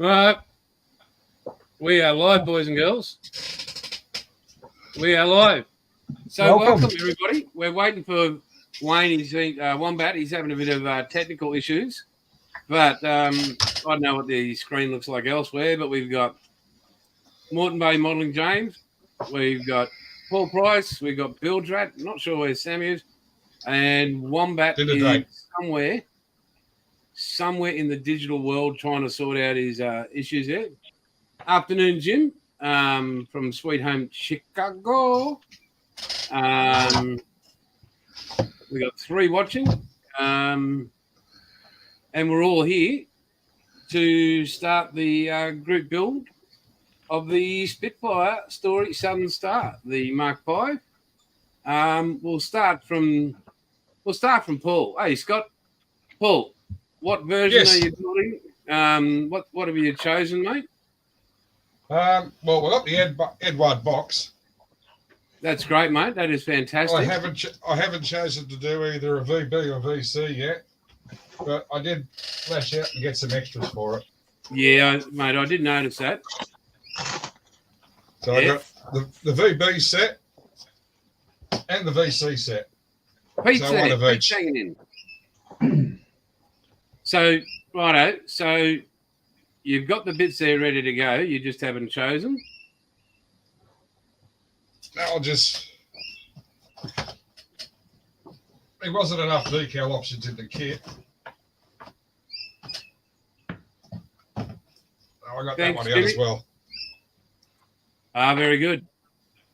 Right. We are live, boys and girls. We are live. So welcome everybody. We're waiting for Wayne. He's Wombat. He's having a bit of technical issues. But I don't know what the screen looks like elsewhere, but we've got Moreton Bay Modelling James. We've got Paul Price. We've got Bill Drat. Not sure where Sam is. And Wombat is somewhere in the digital world trying to sort out his issues there. Afternoon, Jim, from Sweet Home Chicago. We got 3 watching. And we're all here to start the group build of the Spitfire Story Southern Star, the Mark V. We'll start from Paul. Hey, Scott. Paul, what version are you building? What have you chosen, mate? Well, we've got the Eduard box. That's great, mate. That is fantastic. I haven't chosen to do either a VB or VC yet, but I did flash out and get some extras for it. Yeah, mate, I did notice that. So I got the VB set and the VC set. Pizza, so one of each. Hanging in. So, righto. So you've got the bits there ready to go. You just haven't chosen. There wasn't enough decal options in the kit. I got that one out as well. Very good.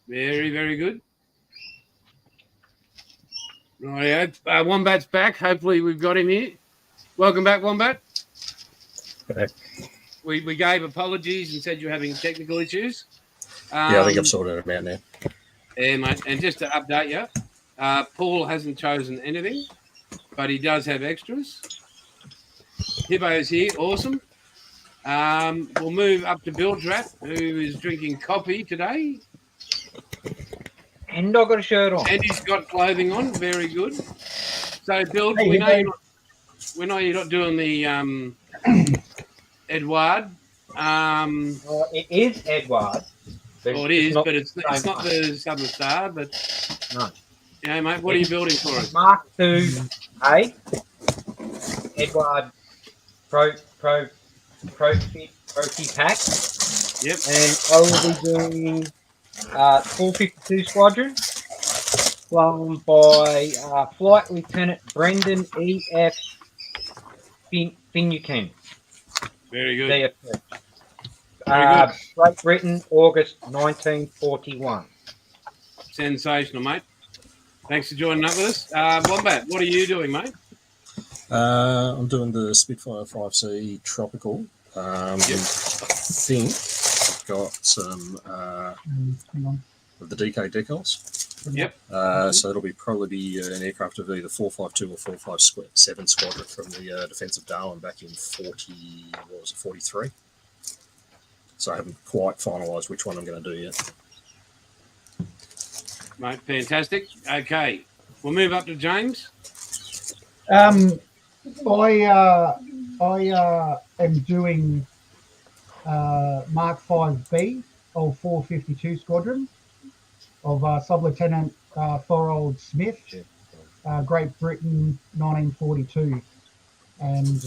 Very, very good. Right, Wombat's back. Hopefully we've got him here. Welcome back, Wombat. Okay. We gave apologies and said you're having technical issues. Yeah, I think I've sorted them out now. Yeah, mate. And just to update you, Paul hasn't chosen anything, but he does have extras. Hibbo's here. Awesome. We'll move up to Bill Drat, who is drinking coffee today. And I've got a shirt on. And he's got clothing on. Very good. So, Bill, we know you're not doing the Eduard. It is Eduard. Well, it is, but it's not the Southern Star. But no. You know, mate, what are you building for us? Mark II Eduard Pro pack. Yep. And I will be doing 452 Squadron, flown by Flight Lieutenant Brendan E.F. Finucane. Very good. Great Britain, August 1941. Sensational, mate. Thanks for joining up with us. Wombat, what are you doing, mate? I'm doing the Spitfire 5C Tropical. I think I've got some of the DK decals. Yep. So it'll probably be an aircraft of either 452 or 457 Squadron from the Defence of Darwin back in 43. So I haven't quite finalised which one I'm going to do yet. Mate, fantastic. Okay, we'll move up to James. I am doing Mark 5B of 452 Squadron of Sub-Lieutenant Thorold Smith, Great Britain, 1942. And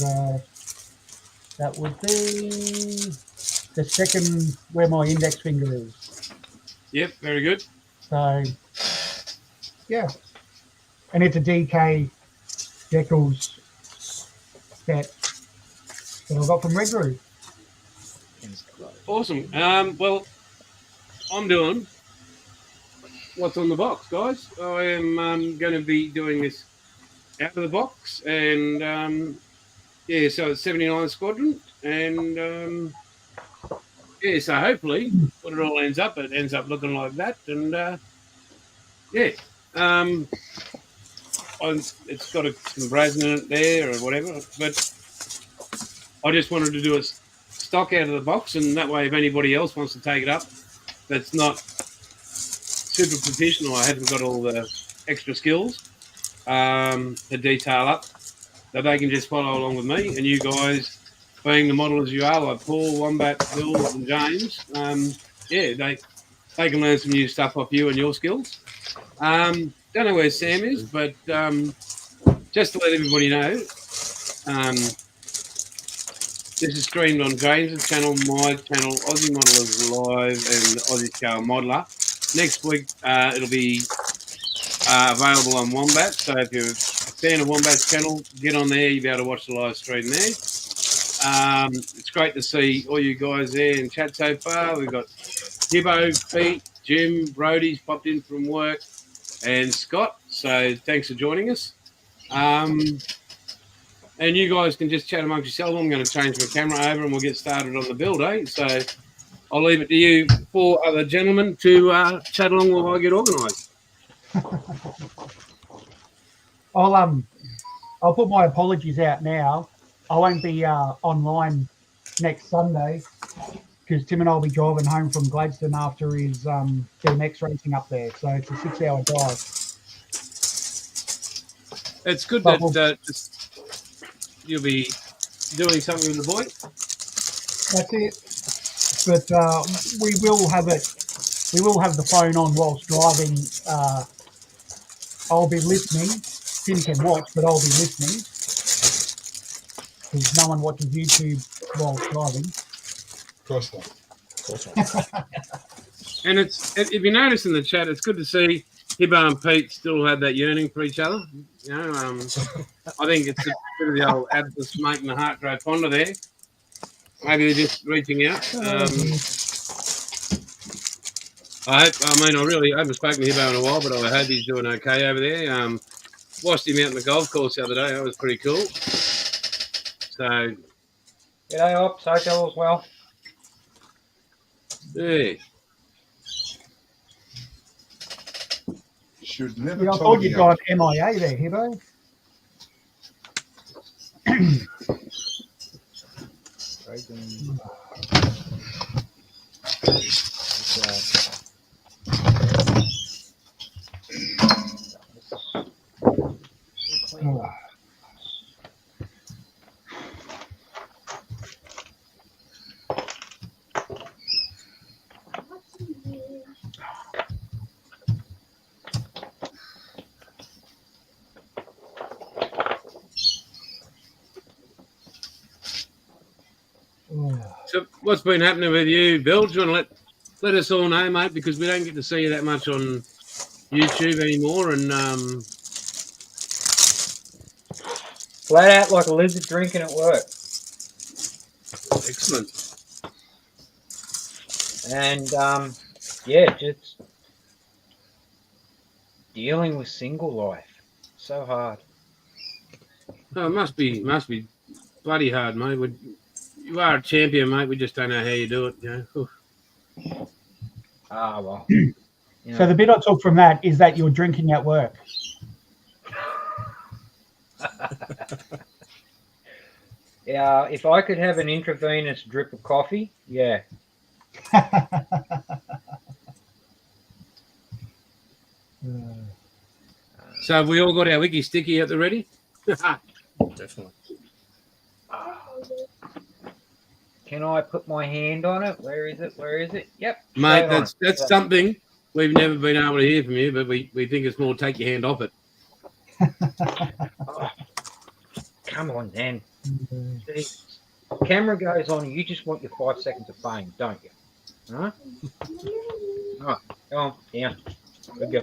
that would be the second where my index finger is. Yep, very good. So, yeah. And it's a DK decals set that I got from Red Roof. Awesome. Well, I'm doing what's on the box, guys. I am going to be doing this out of the box. And, so it's 79 Squadron. And, so hopefully when it all ends up, it ends up looking like that. And, it's got some brazen in it there or whatever. But I just wanted to do a stock out of the box, and that way if anybody else wants to take it up that's not super professional, I haven't got all the extra skills to detail up, that they can just follow along with me, and you guys being the modelers you are, like Paul, Wombat, Bill, and James, yeah, they can learn some new stuff off you and your skills. Don't know where Sam is, but just to let everybody know, this is streamed on James's channel, my channel, Aussie Modelers Live, and Aussie Scale Modeler. Next week, it'll be available on Wombat. So if you're a fan of Wombat's channel, get on there. You'll be able to watch the live stream there. It's great to see all you guys there in chat so far. We've got Hibbo, Pete, Jim, Brody's popped in from work, and Scott. So thanks for joining us. And you guys can just chat amongst yourselves. I'm going to change my camera over and we'll get started on the build, eh? So I'll leave it to you four other gentlemen to chat along while I get organised. I'll put my apologies out now. I won't be online next Sunday because Tim and I'll be driving home from Gladstone after his BMX racing up there. So it's a 6-hour drive. It's good that you'll be doing something with the boy. That's it. But we will have it. We will have the phone on whilst driving. I'll be listening. Tim can watch, but I'll be listening because no one watches YouTube whilst driving. Of course not. And if you notice in the chat, it's good to see Hibbo and Pete still have that yearning for each other. You know, I think it's a bit of the old absence making the heart grow fonder there. Maybe they're just reaching out. I haven't spoken to Hibbo in a while, but I hope he's doing okay over there. Watched him out on the golf course the other day. That was pretty cool. So, G'day, Op. Soco as well. yeah. Should never Yeah, I told thought you'd you. gone MIA there, Hibbo. So what's been happening with you, Bill? Do you want to let us all know, mate, because we don't get to see you that much on YouTube anymore. And Flat out like a lizard drinking at work. excellent. And yeah, just dealing with single life. So hard. Oh, it must be bloody hard, mate. You are a champion, mate. We just don't know how you do it. You know. Ah, well. You know. So the bit I took from that is that you're drinking at work. Yeah, if I could have an intravenous drip of coffee, yeah. So have we all got our wiki sticky at the ready? Definitely. Can I put my hand on it? Where is it? Where is it? Yep. Mate, straight on. that's something we've never been able to hear from you, but we think it's more take your hand off it. Oh, come on, then. See, camera goes on, you just want your 5 seconds of fame, don't you? Huh? All right, go on, down. Good go.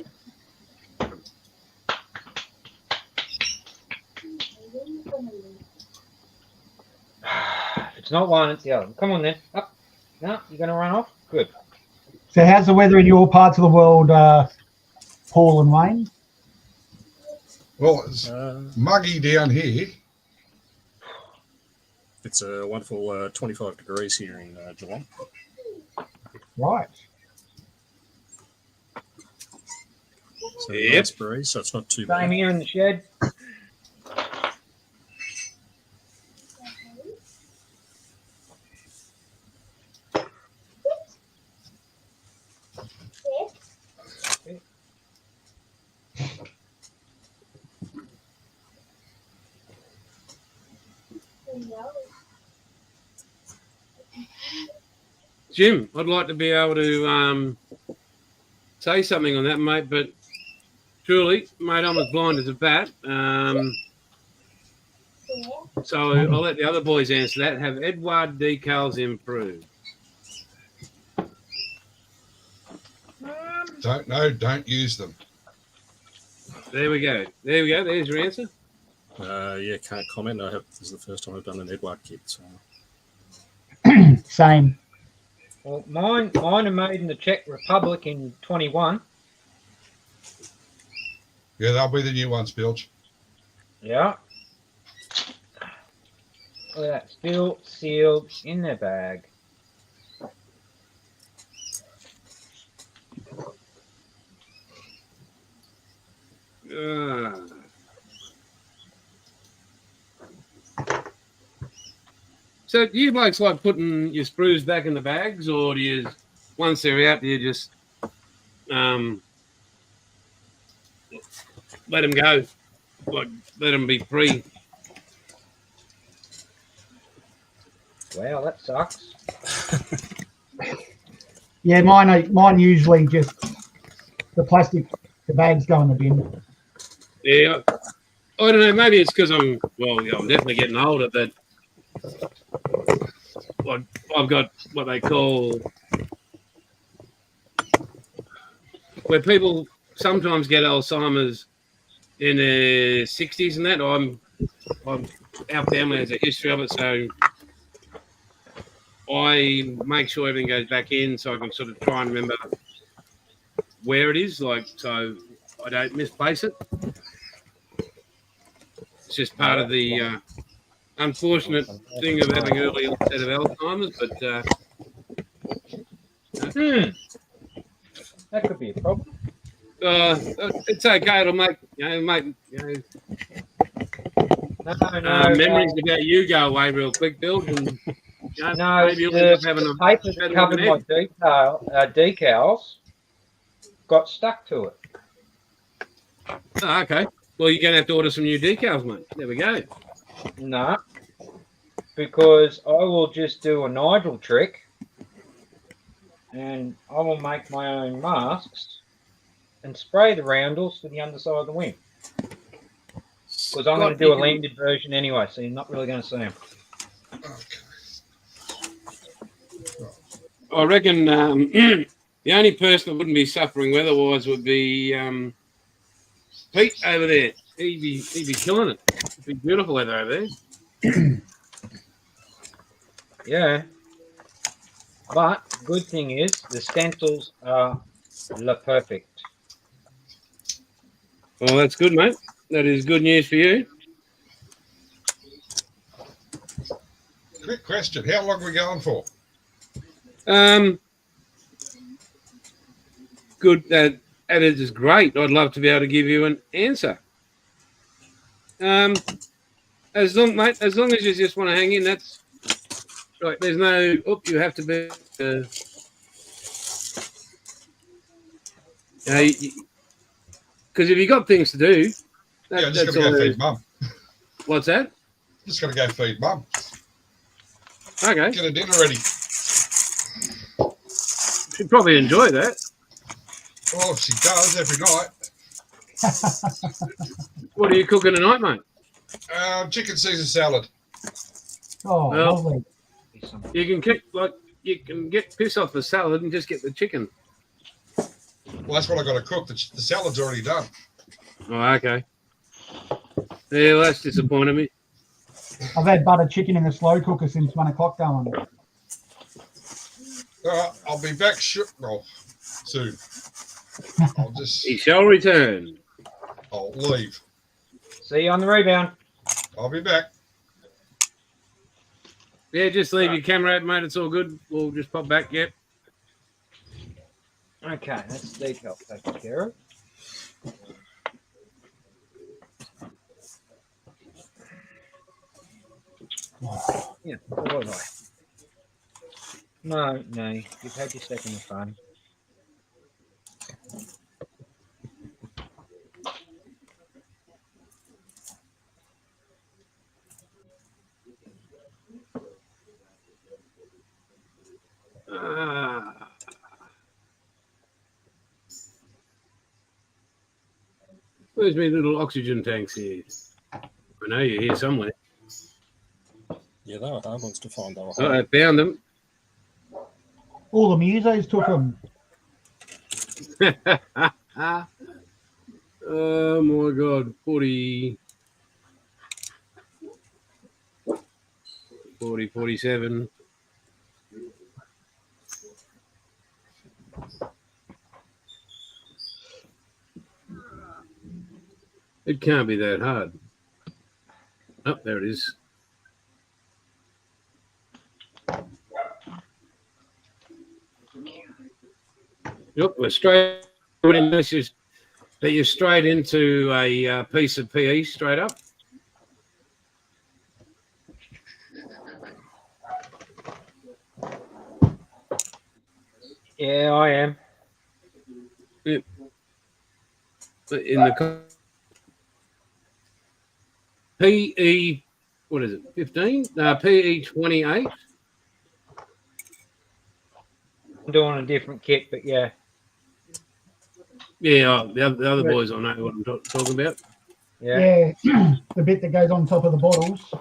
It's not one, it's the other. Come on then. Up. No, you're going to run off? Good. So how's the weather in your parts of the world, Paul and Wayne? Well, it's muggy down here. It's a wonderful 25 degrees here in Geelong. Right. So Yep. nice breeze, so it's not too Same bad. here in the shed. Jim, I'd like to be able to say something on that, mate, but truly, mate, I'm as blind as a bat. So I'll let the other boys answer that. Have Eduard decals improved? Don't know. Don't use them. There we go. There we go. There's your answer. Yeah, can't comment. This is the first time I've done an Eduard kit. So. Same. Well, mine are made in the Czech Republic in 21. Yeah, they'll be the new ones, Bilge. Yeah. Look at that, still sealed in their bag. So do you blokes like putting your sprues back in the bags, or do you, once they're out, do you just let them go, like let them be free? Wow, that sucks. Yeah, mine usually just the bags go in the bin. Yeah, I don't know. Maybe it's because I'm definitely getting older. But I've got what they call where people sometimes get Alzheimer's in their 60s and that. Our family has a history of it, so I make sure everything goes back in so I can sort of try and remember where it is, like so I don't misplace it. It's just part of the unfortunate thing of having early onset of Alzheimer's, but that could be a problem. it's okay. It'll make memories about you go away real quick, Bill. And, no, maybe you'll end up having the a paper that covered my decals got stuck to it. Oh, okay. Well, you're going to have to order some new decals, mate. There we go. No, because I will just do a Nigel trick and I will make my own masks and spray the roundels to the underside of the wing. Because I'm going to do a landed version anyway, so you're not really going to see them. I reckon the only person that wouldn't be suffering weather-wise would be Pete over there. He'd be killing it. It'd be beautiful weather over there. Yeah. But good thing is the stencils are perfect. Well, that's good, mate. That is good news for you. Quick question. How long are we going for? Good. That is great. I'd love to be able to give you an answer. As long as you just want to hang in, that's right. There's no. You have to be. Because if you got things to do, I'm just going to go feed Mum. What's that? Just going to go feed Mum. Okay. Get her dinner ready. She'd probably enjoy that. Well, she does every night. What are you cooking tonight, mate? Chicken Caesar salad. Oh, Well, lovely. You can get piss off the salad and just get the chicken. Well, that's what I got to cook. The salad's already done. Oh, okay. Yeah, well, that's disappointed me. I've had butter chicken in the slow cooker since 1 o'clock going. I'll be back soon. He shall return. I'll leave. See you on the rebound. I'll be back. Yeah, just leave your camera out, mate. It's all good. We'll just pop back. Yep. Okay, that's the decal taken care of. Yeah, what was I? No, you've had your second of fun. Where's my little oxygen tanks here? I know you're here somewhere. Yeah, they were hard ones to find. They were Oh, hard. I found them. All the musos took them. Oh my God, 40, 47. It can't be that hard. Oh, there it is. Yep, we're straight. This is that you're straight into a piece of PE straight up. Yeah, I am. Yep. In the PE, what is it? 15? PE 28. I'm doing a different kit, but yeah. Yeah, the other boys I know what I'm talking about. Yeah. Yeah, the bit that goes on top of the bottles.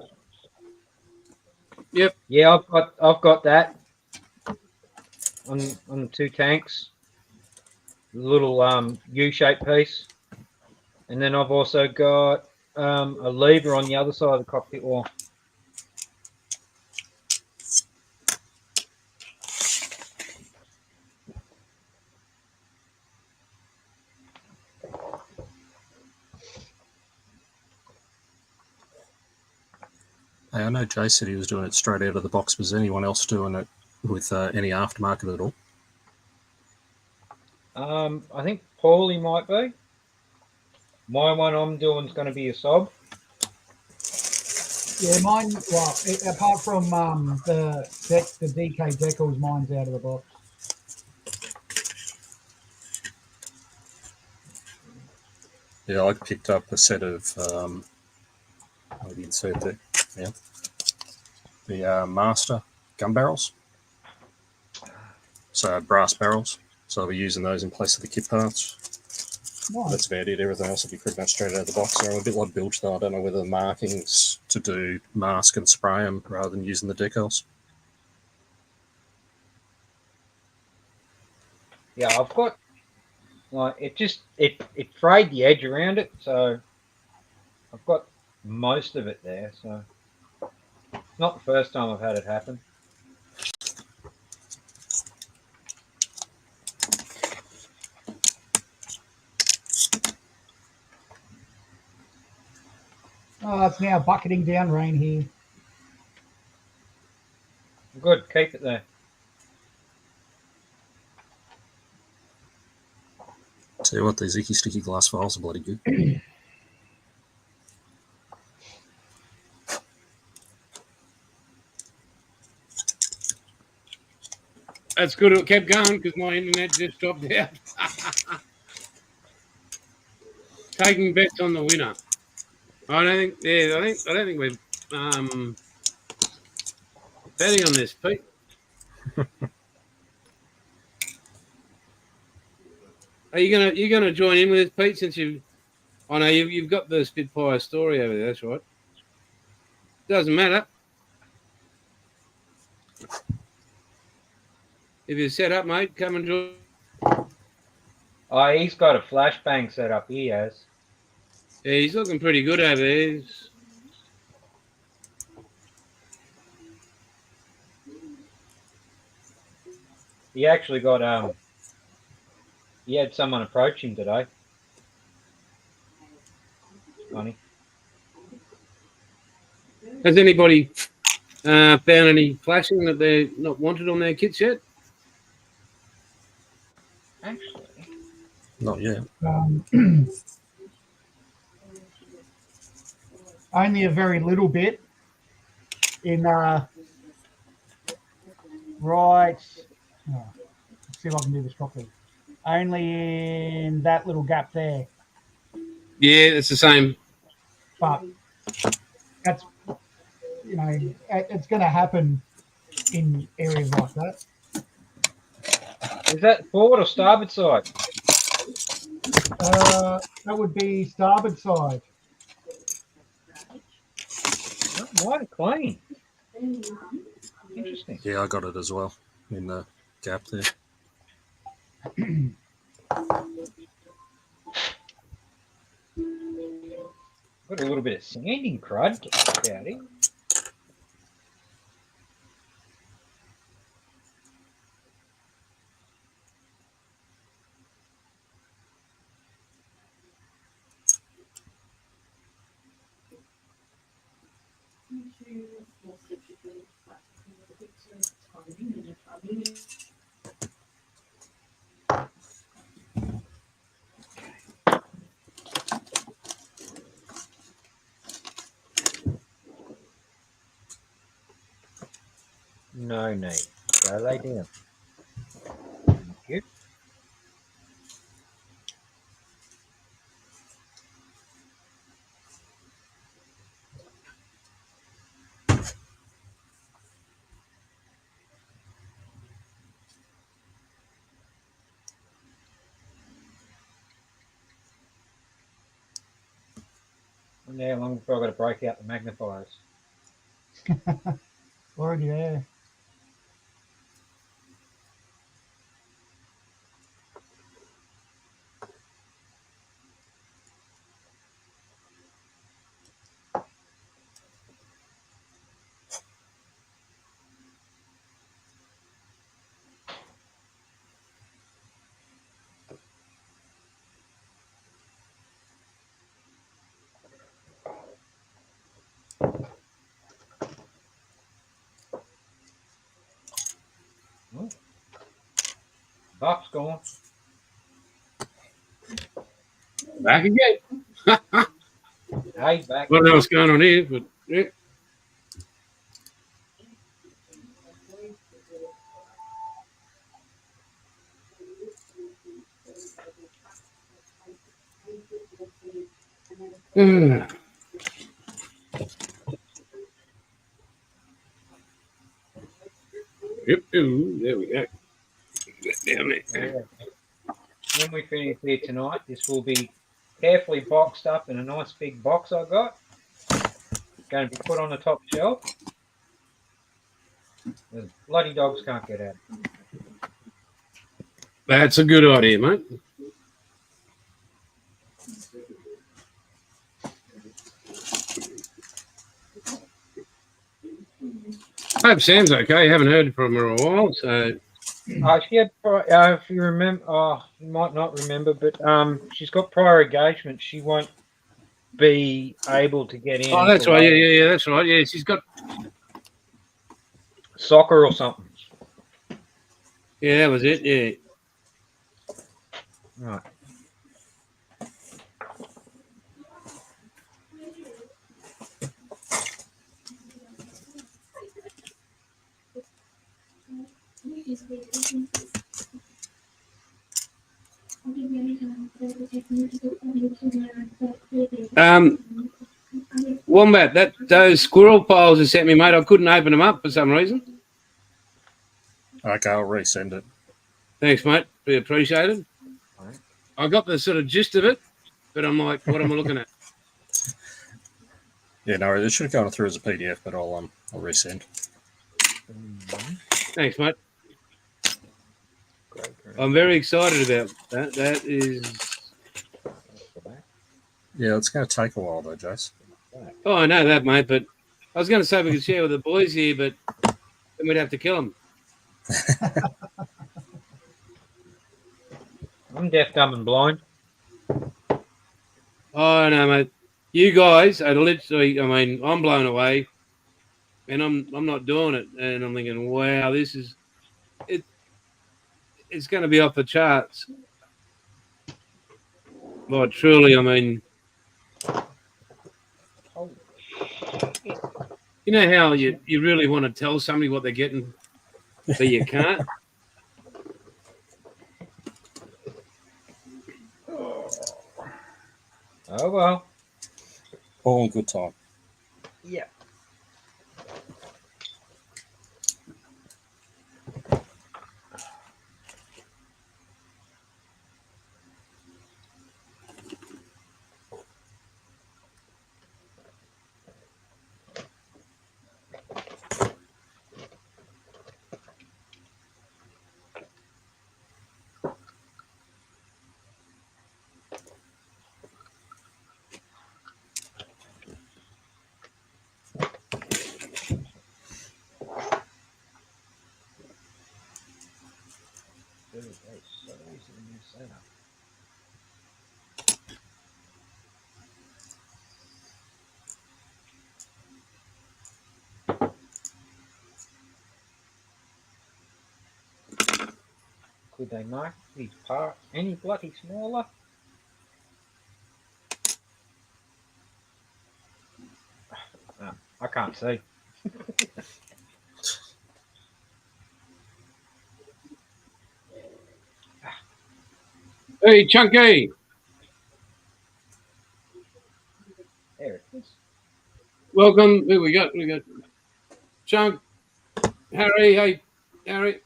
Yep. Yeah, I've got that on the two tanks. The little U-shaped piece. And then I've also got a lever on the other side of the cockpit wall. Hey, I know Jay said he was doing it straight out of the box. Was anyone else doing it with any aftermarket at all? I think Paulie might be. My one I'm doing is going to be a sob. Yeah, mine. Well, apart from the DK decals, mine's out of the box. Yeah, I picked up a set of maybe insert there. Yeah, the Master gun barrels. So brass barrels. So I'll be using those in place of the kit parts. Nice. That's about it. Everything else will be pretty much straight out of the box. So I'm a bit like Bilge though. I don't know whether the markings to do mask and spray them rather than using the decals. Yeah, I've got like it frayed the edge around it, so I've got most of it there. So it's not the first time I've had it happen. Oh, it's now bucketing down rain here. Good, keep it there. Tell you what, these icky sticky glass files are bloody good. That's good. It kept going because my internet just dropped out. Taking bets on the winner. I don't think. Yeah, I don't think we're betting on this, Pete. Are you gonna join in with us, Pete? Since I know you've got the Spitfire story over there. That's right. Doesn't matter. If you're set up, mate, come and join. Oh, he's got a flashbang set up. He has. Yeah, he's looking pretty good over there. He actually got he had someone approach him today. Funny. Has anybody found any flashing that they're not wanted on their kits yet? Actually, Not yet. Only a very little bit in right. Oh, let's see if I can do this properly. Only in that little gap there, Yeah, it's the same. but that's it's going to happen in areas like that. Is that forward or starboard side? That would be starboard side. Oh, mighty clean. Interesting. Yeah, I got it as well in the gap there. Got a little bit of sanding crud out here. No need. Go lay down. Thank you. Now, how long before I've got to break out the magnifiers? Already there. Oh. Buff's gone. Back again. Hey, back. I don't know what's going on here, but yeah. Yep, ooh, there we go. Get down there. When we finish here tonight, this will be carefully boxed up in a nice big box I got. Going to be put on the top shelf. The bloody dogs can't get out. That's a good idea, mate. Hope Sam's okay. Haven't heard from her in a while, so She had, if you remember, you might not remember, but she's got prior engagement. She won't be able to get in. oh, that's right. Yeah, that's right. Yeah, she's got. Soccer or something. Yeah, that was it. Yeah. Right. Wombat, those squirrel piles you sent me, mate, I couldn't open them up for some reason. Okay, I'll resend it. Thanks, mate. Be appreciated. Right. I got the sort of gist of it, but I'm like, what am I looking at? Yeah, no, it should have gone through as a PDF, but I'll resend. Thanks, mate. Great. I'm very excited about that. That is. Yeah, it's going to take a while though, Jace. Oh, I know that, mate. But I was going to say we could share with the boys here, but then we'd have to kill them. I'm deaf, dumb, and blind. Oh no, mate. You guys are literally. I mean, I'm blown away, and I'm not doing it, and I'm thinking, wow, this is it. It's going to be off the charts. Well, truly, I mean, you know how you really want to tell somebody what they're getting, but you can't. Oh well. All in good time. Yeah. Dude, that's so easy to mess that up. Could they make these parts any bloody smaller? No, I can't see. Hey, Chunky. There it is. Welcome. Who we got? We got Chunk. Harry. Hey, Harry.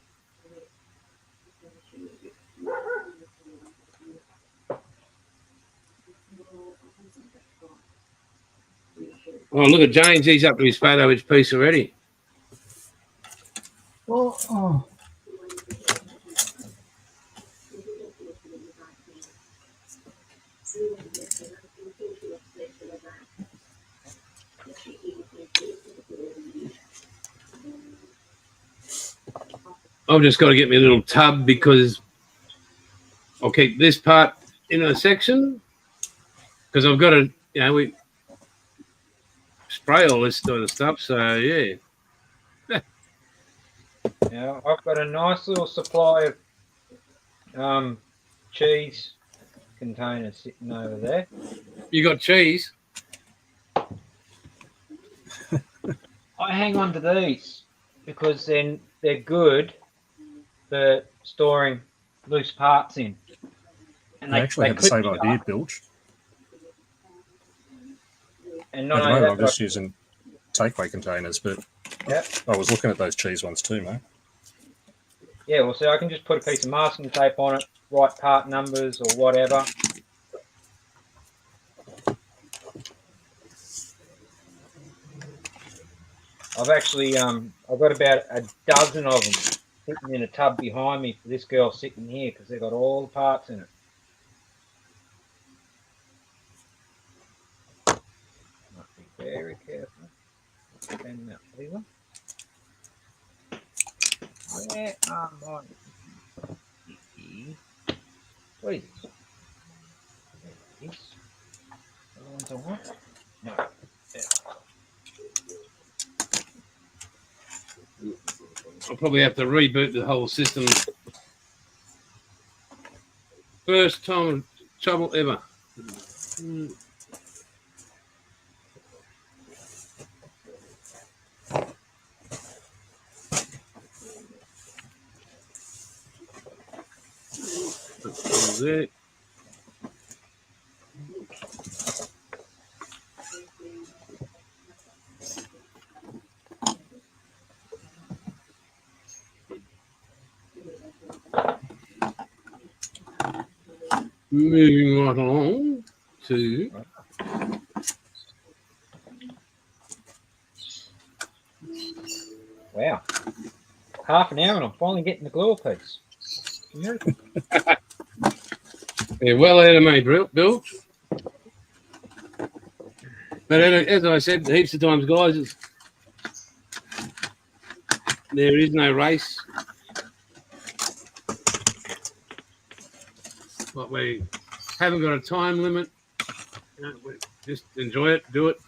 Oh, look at James. He's up to his photo each piece already. Well, oh, I've just got to get me a little tub because I'll keep this part in a section because I've got to, we spray all this sort of stuff. So, yeah. Now, I've got a nice little supply of cheese containers sitting over there. You got cheese? I hang on to these because then they're good for storing loose parts in. And I actually had the same could be idea, up. Bilge. And At not the only moment, that, I'm just using takeaway containers, but Yep. I was looking at those cheese ones too, mate. yeah, well, see, I can just put a piece of masking tape on it, write part numbers or whatever. I've actually, I've got about a dozen of them sitting in a tub behind me for this girl sitting here because they've got all the parts in it. Must be very careful. Bend that lever. Where are my sticky? What is this? There it is. The ones I want? No. There. I'll probably have to reboot the whole system. First time of trouble ever. That's it. Moving right along to Wow. Half an hour and I'm finally getting the glue piece. Miracle. yeah, well ahead of me, Bill. But as I said heaps of times, guys, there is no race. But we haven't got a time limit. We just enjoy it, do it.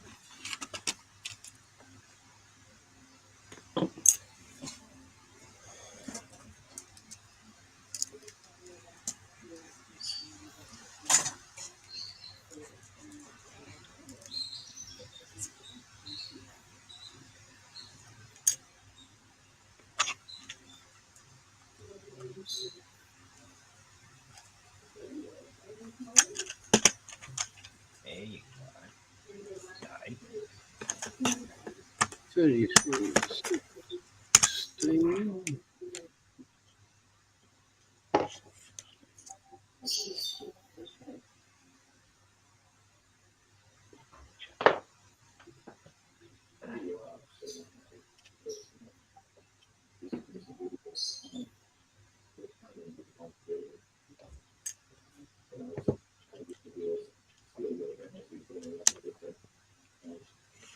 There you go. 33, 16.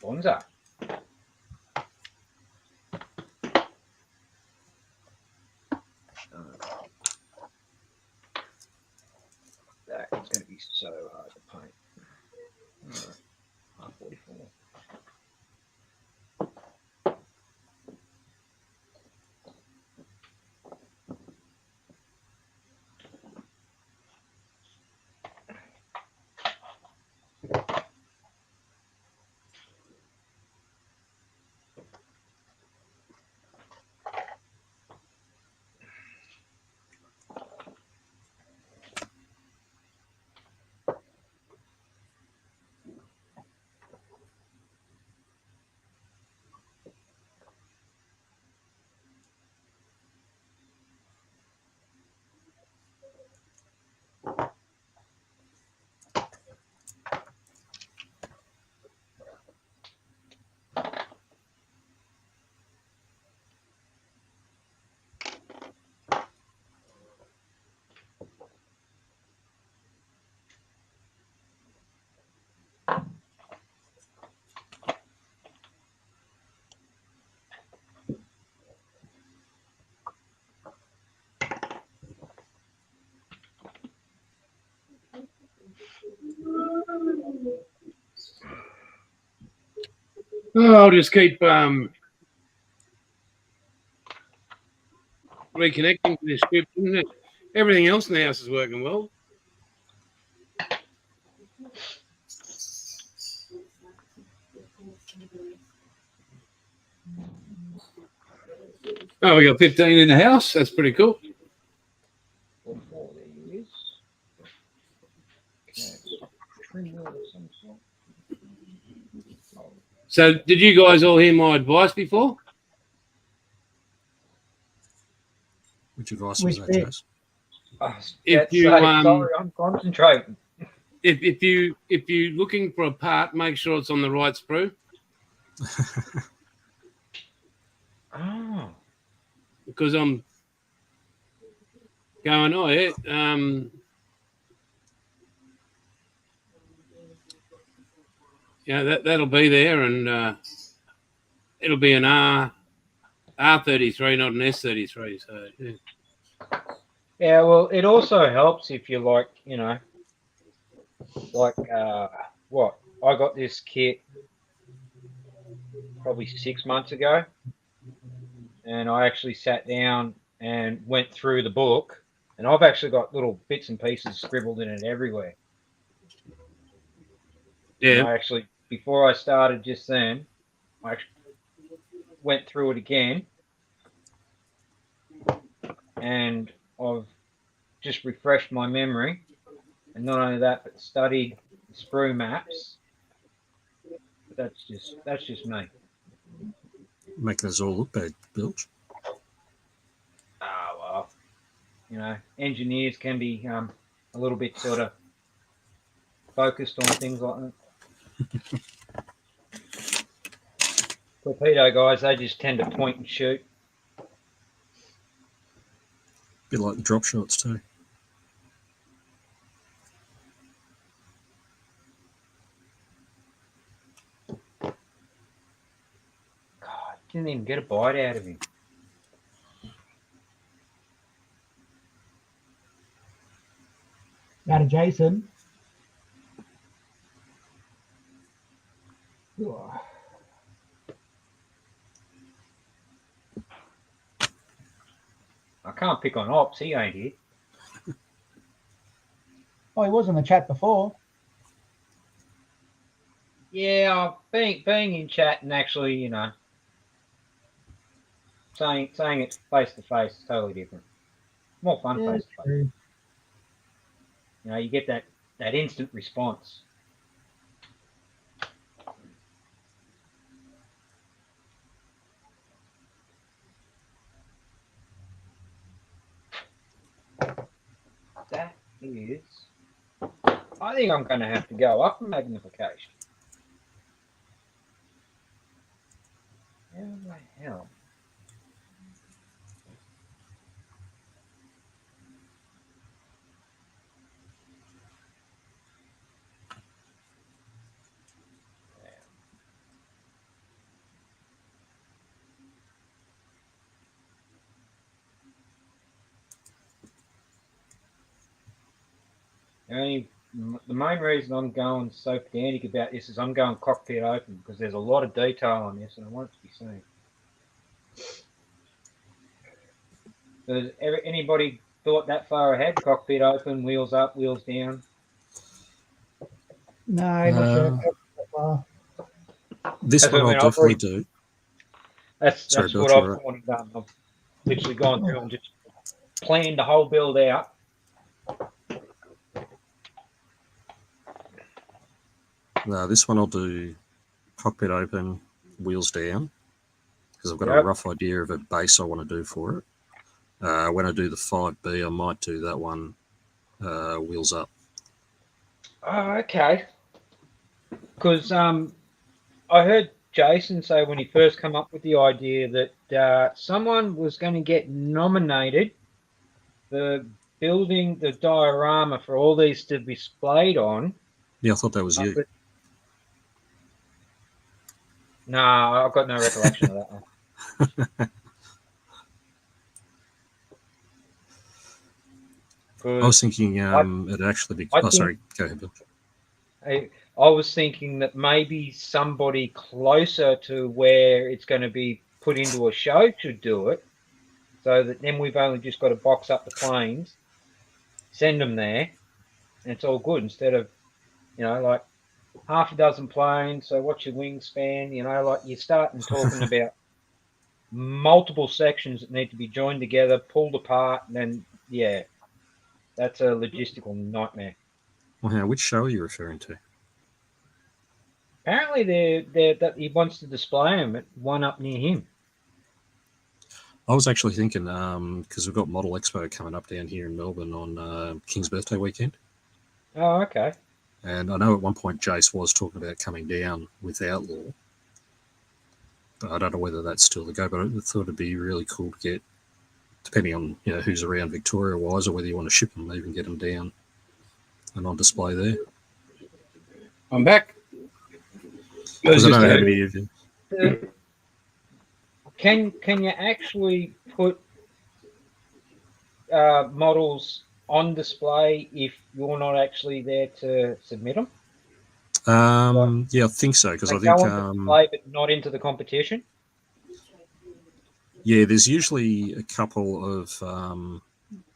Bonza. be so hard to paint. Alright, 44. Oh, I'll just keep reconnecting to this script, isn't it? Everything else in the house is working well. Oh, we got 15 in the house. That's pretty cool. 44, there he is. Okay. Trim wheel of some sort. Oh, So, did you guys all hear my advice before? Which advice Which was that, bit? Jase? If that's you, sorry, I'm concentrating. if you're looking for a part, make sure it's on the right sprue, Oh, because I'm going, oh yeah, that'll be there, and it'll be an R33, not an S33. So yeah. yeah. Well, it also helps if you like, what I got this kit probably 6 months ago, and I actually sat down and went through the book, and I've actually got little bits and pieces scribbled in it everywhere. And I actually, before I started just then, I went through it again, and I've just refreshed my memory, and not only that, but studied the sprue maps. But that's just me. Making us all look bad, Bilge. Well, engineers can be a little bit sort of focused on things like that. Torpedo guys, they just tend to point and shoot. Bit like the drop shots too. God, didn't even get a bite out of him. Out of Jason. I can't pick on Ops, he ain't here. Oh, he was in the chat before. Yeah, being in chat and actually, saying it face to face is totally different. More fun face to face. You get that instant response. That is, I think I'm going to have to go up in magnification. How the hell? The only The main reason I'm going so pedantic about this is I'm going cockpit open because there's a lot of detail on this and I want it to be seen. Does anybody thought that far ahead? Cockpit open, wheels up, wheels down. No, not sure. This That's one what I I'll mean, I've definitely already- do. That's Sorry, Bill, what you're I've right. wanted done. I've literally gone through and just planned the whole build out. No, this one I'll do cockpit open, wheels down, because I've got a Yep. rough idea of a base I want to do for it. When I do the 5B, I might do that one wheels up. Oh, okay. Because I heard Jason say when he first come up with the idea that someone was going to get nominated for building the diorama for all these to be displayed on. Yeah, I thought that was you. But no, I've got no recollection of that one. I was thinking it'd actually be. Sorry, go ahead, Bill. I was thinking that maybe somebody closer to where it's going to be put into a show should do it, so that then we've only just got to box up the planes, send them there, and it's all good. Instead of, like half a dozen planes. So what's your wingspan? Like you're starting talking about multiple sections that need to be joined together, pulled apart, and then that's a logistical nightmare. Well, which show are you referring to? Apparently, that he wants to display them at one up near him. I was actually thinking because we've got Model Expo coming up down here in Melbourne on King's birthday weekend. Oh, okay. And I know at one point Jace was talking about coming down with Outlaw. But I don't know whether that's still the go. But I thought it'd be really cool to get, depending on who's around Victoria-wise, or whether you want to ship them, even get them down and on display there. I'm back. Because I don't know how many of you. Can you actually put models on display if you're not actually there to submit them? Yeah, I think so. Because I think go on display, but not into the competition. Yeah, there's usually a couple of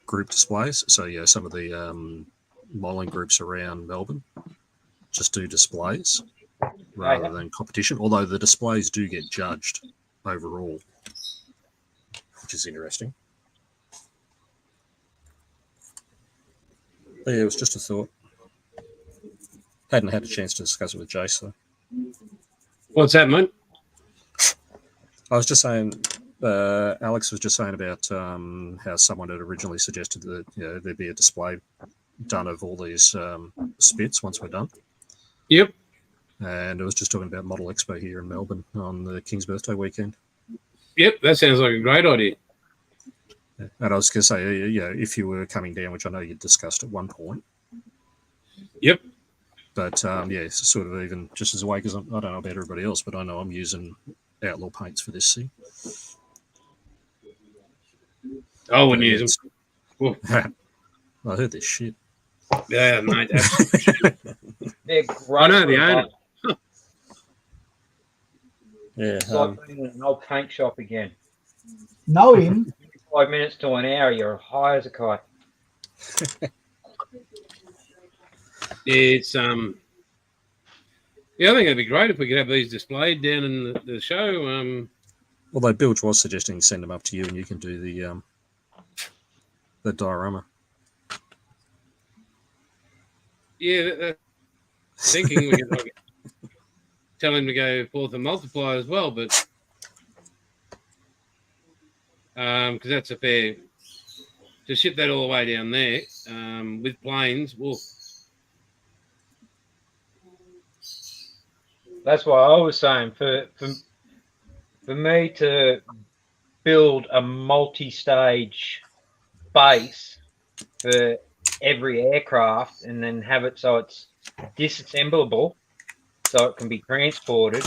group displays. So some of the modelling groups around Melbourne just do displays rather than competition. Although the displays do get judged overall, which is interesting. But yeah, it was just a thought. Hadn't had a chance to discuss it with Jace, though. What's that, mate? I was just saying, Alex was just saying about how someone had originally suggested that there'd be a display done of all these spits once we're done. Yep. And I was just talking about Model Expo here in Melbourne on the King's birthday weekend. Yep, that sounds like a great idea. And I was going to say, if you were coming down, which I know you discussed at one point. Yep. But, sort of even just as a way, because I don't know about everybody else, but I know I'm using Outlaw paints for this thing. I wouldn't use them. I heard this shit. Yeah, mate. They're great. I know the owner. Yeah. It's like being in an old paint shop again. Know him. 5 minutes to an hour, you're high as a kite. It's I think it'd be great if we could have these displayed down in the show. Although Bilge was suggesting send them up to you and you can do the diorama. Yeah, thinking we could tell him to go forth and multiply as well, but because that's a fair to ship that all the way down there with planes. Well, That's why I was saying for me to build a multi-stage base for every aircraft and then have it so it's disassemblable so it can be transported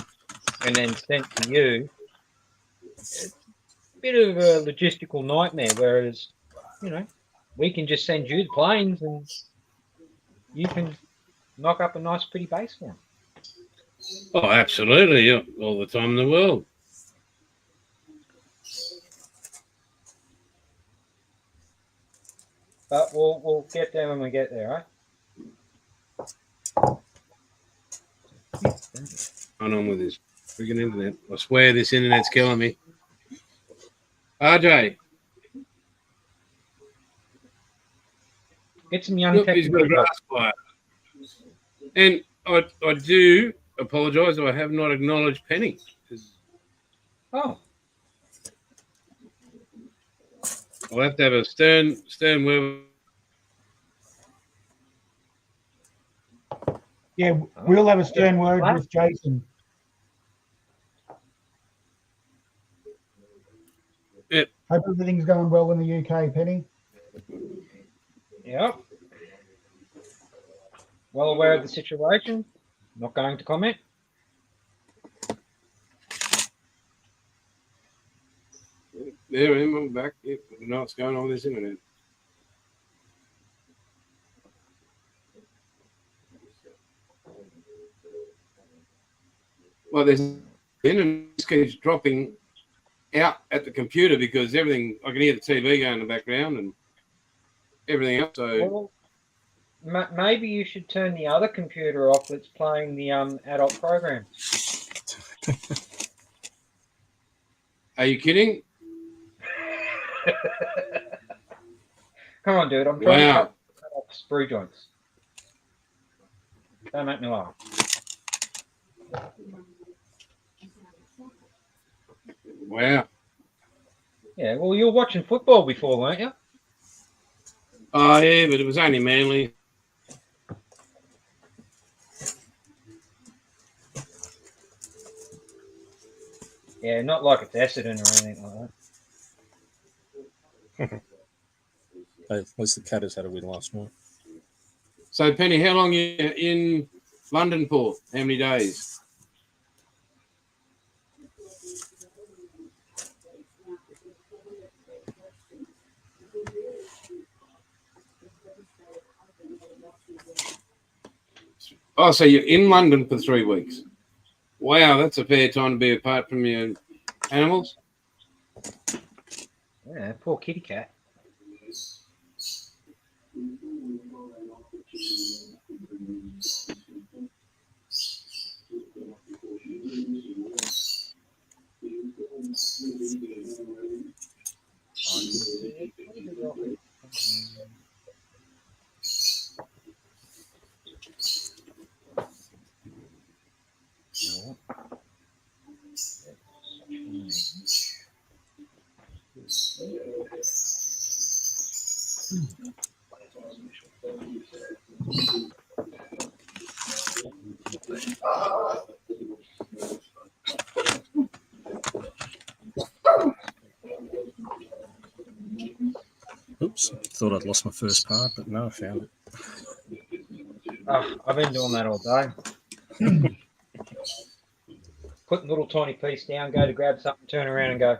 and then sent to you. It's a bit of a logistical nightmare, whereas, we can just send you the planes and you can knock up a nice, pretty base for him. Oh, absolutely. Yeah. All the time in the world. But we'll get there when we get there, right? Going on with this freaking internet. I swear this internet's killing me. RJ. Get some young Look, he's got a technical. grass fire. And I do apologise. I have not acknowledged Penny. Oh, I'll have to have a stern word. Yeah, we'll have a stern word with Jason. Yep. Hope everything's going well in the UK, Penny. yep. Well aware of the situation. Not going to comment. There, I'm back. Yep. I know what's going on with this internet. Well, there's internet keeps dropping out at the computer because everything. I can hear the TV going in the background and everything else. So Well, maybe you should turn the other computer off that's playing the adult program. are you kidding? Come on, dude. I'm trying to Wow. cut off sprue joints. Don't make me laugh. Wow. Yeah, well, you were watching football before, weren't you? Oh yeah, but it was only Manly. Yeah, not like it's Essendon or anything like that. Hey, at least the Catters had a win last night. So Penny, how long are you in London for? How many days? Oh, so you're in London for 3 weeks. Wow, that's a fair time to be apart from your animals. Yeah, poor kitty cat. Oops, thought I'd lost my first part, but no, I found it. I've been doing that all day. Put the little tiny piece down, go to grab something, turn around and go,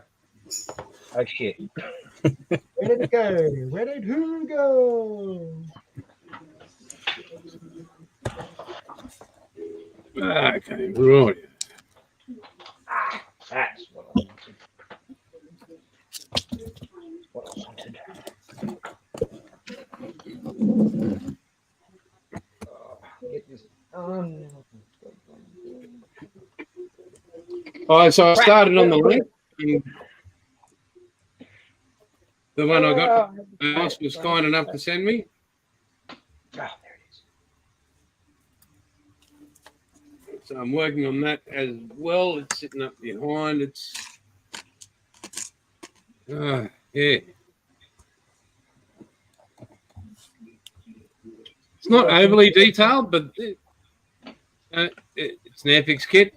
oh shit. Where did it go? Where did who go? Okay, right. That's what I wanted. What I wanted. Get this on. All right, so I started on the link. And the one I got, Ross was kind enough to send me. Oh, there it is. So I'm working on that as well. It's sitting up behind. It's yeah. It's not overly detailed, but it's an Epix kit.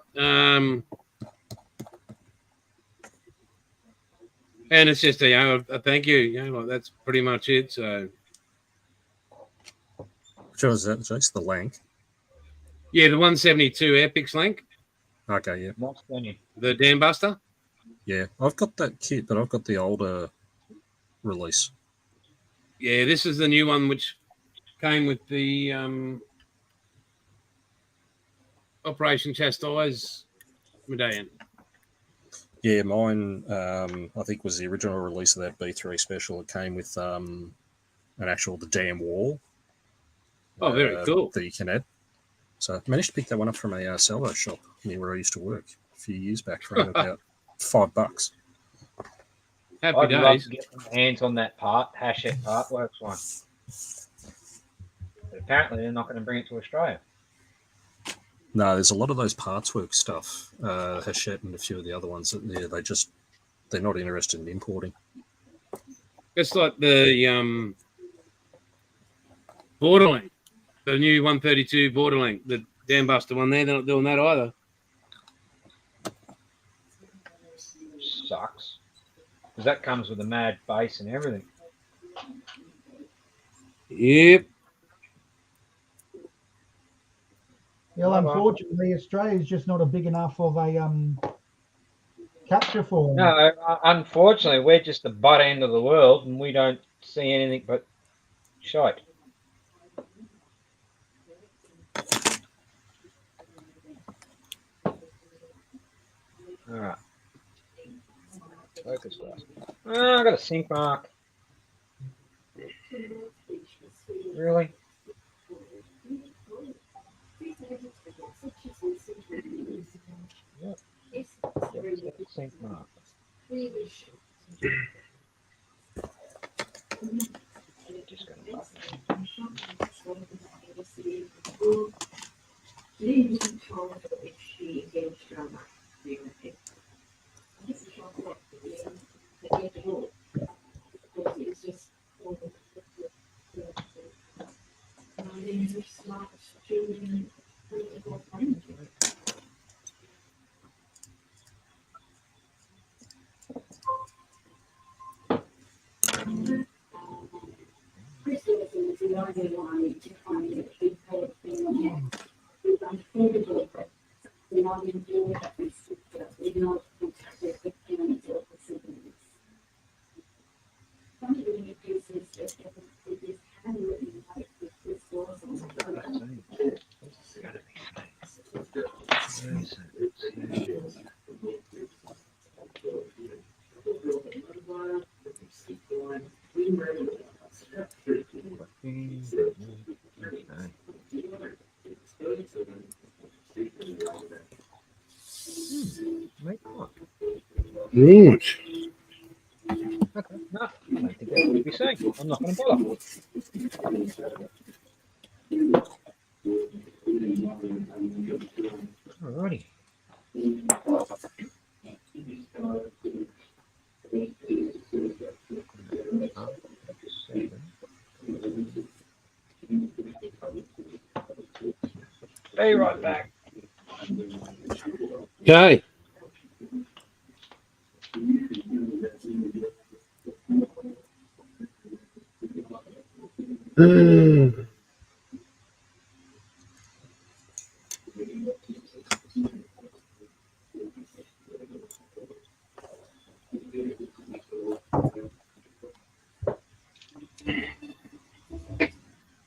And it's just a thank you. Like that's pretty much it. So Which one was that, Jace? The Lank? yeah, the 172 Epix link, Okay, yeah. What's funny? the Dam Buster. Yeah, I've got that kit, but I've got the older release. Yeah, this is the new one, which came with the Operation Chastise medallion. Yeah, mine, I think, was the original release of that B3 special. It came with the damn wall. Oh, very cool. That you can add. So I managed to pick that one up from a salvo shop near where I used to work a few years back for about $5. Happy I'd love days. to get my hands on that part, Hachette part works one. But apparently they're not going to bring it to Australia. No, there's a lot of those parts work stuff, Hachette and a few of the other ones. They're not interested in importing. It's like the Borderling, the new 132 Borderling, the Dambuster one there. They're not doing that either. Sucks. Because that comes with a mad base and everything. Yep. Well, unfortunately, Australia's just not a big enough of a capture for them. No, unfortunately, we're just the butt end of the world and we don't see anything but shite. All right. Focus fast. Oh, I got a sink mark. Really? Yep. Sink mark. Just gonna Right. Okay, no, I don't think that's what you'd be saying. I'm not going to bother. Alrighty. Be right back. Okay.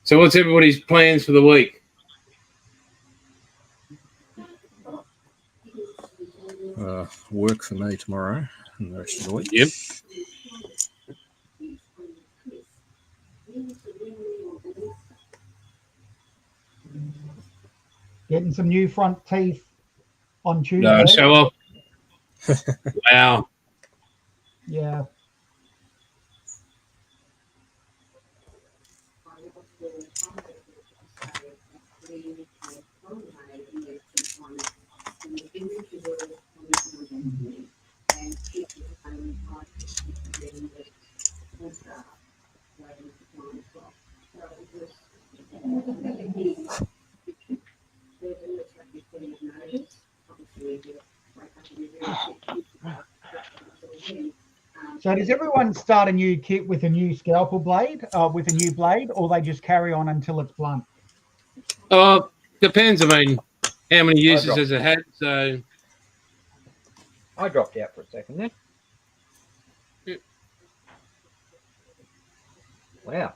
So what's everybody's plans for the week? Work for me tomorrow and the rest of the week. Yep. Getting some new front teeth on Tuesday. No, show off. Wow. Yeah. So does everyone start a new kit with a new scalpel blade, with a new blade, or they just carry on until it's blunt? Depends. I mean, how many uses has it had? So I dropped out for a second there. Yep. Wow.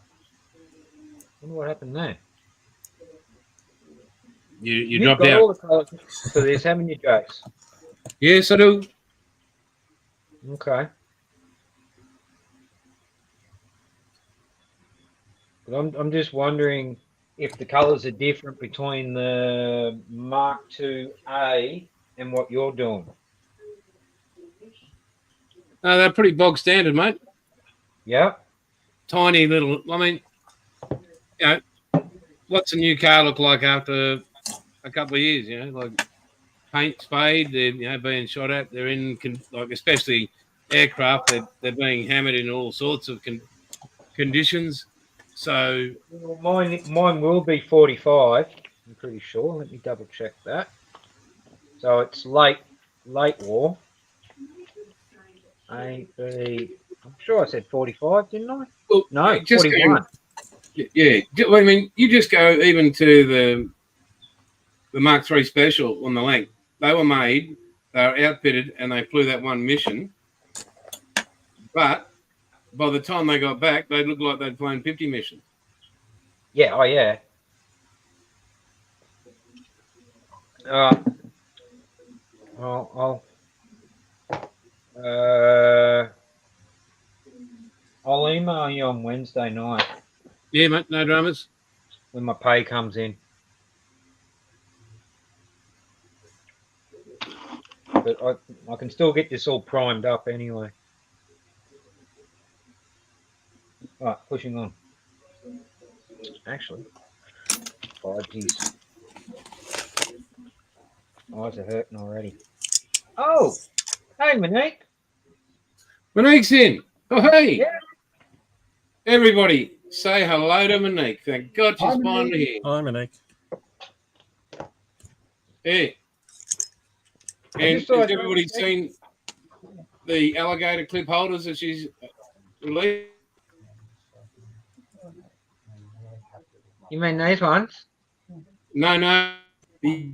Wonder what happened there. You You've dropped got out. all the colours for this, haven't you, Jace? Yes, I do. Okay. But I'm just wondering if the colours are different between the Mark II-A and what you're doing. No, they're pretty bog standard, mate. Yeah. Tiny little. I mean, you know, what's a new car look like after a couple of years? You know, like paint spade. They're being shot at. They're in like especially aircraft. They're being hammered in all sorts of conditions. So Well, mine will be 45. I'm pretty sure. Let me double check that. So it's late war. I'm sure I said 45, didn't I? well, No, just 41. Yeah, I mean, you just go even to the Mark III Special on the length. They were made, they were outfitted, and they flew that one mission. But by the time they got back, they looked like they'd flown 50 missions. Yeah, oh yeah. I'll email you on Wednesday night Yeah, mate, no dramas. when my pay comes in. But I can still get this all primed up anyway. All right, pushing on. Actually, oh geez, eyes are hurting already. Oh, hey, Monique. Monique's in. Oh, hey. Yeah. Everybody, say hello to Monique. Thank God she's Hi, finally here. Hi, Monique. Hey. I And just saw has it. everybody seen the alligator clip holders that she's released? You mean these ones? No, the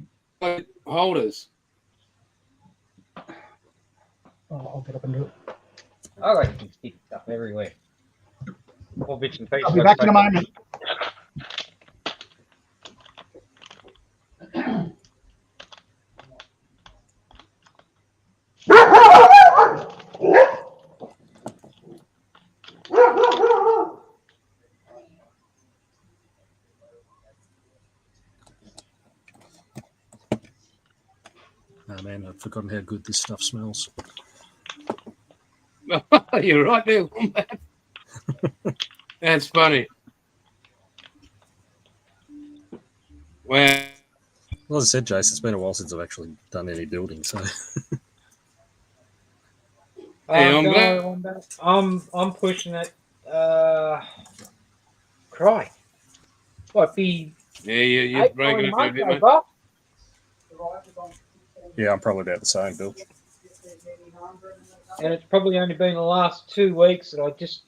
holders. Oh, I'll get up and do it. Oh, you can stick stuff everywhere. All bits and pieces. I'll be back in a moment. Oh man, I've forgotten how good this stuff smells. You're right there, Wombat. That's funny. Well, Well, as I said, Jace, it's been a while since I've actually done any building, so hey, I'm glad. I'm pushing it. Cry. What be? Yeah, you're breaking up a bit, mate. yeah, I'm probably about the same, Bill. And it's probably only been the last 2 weeks that I just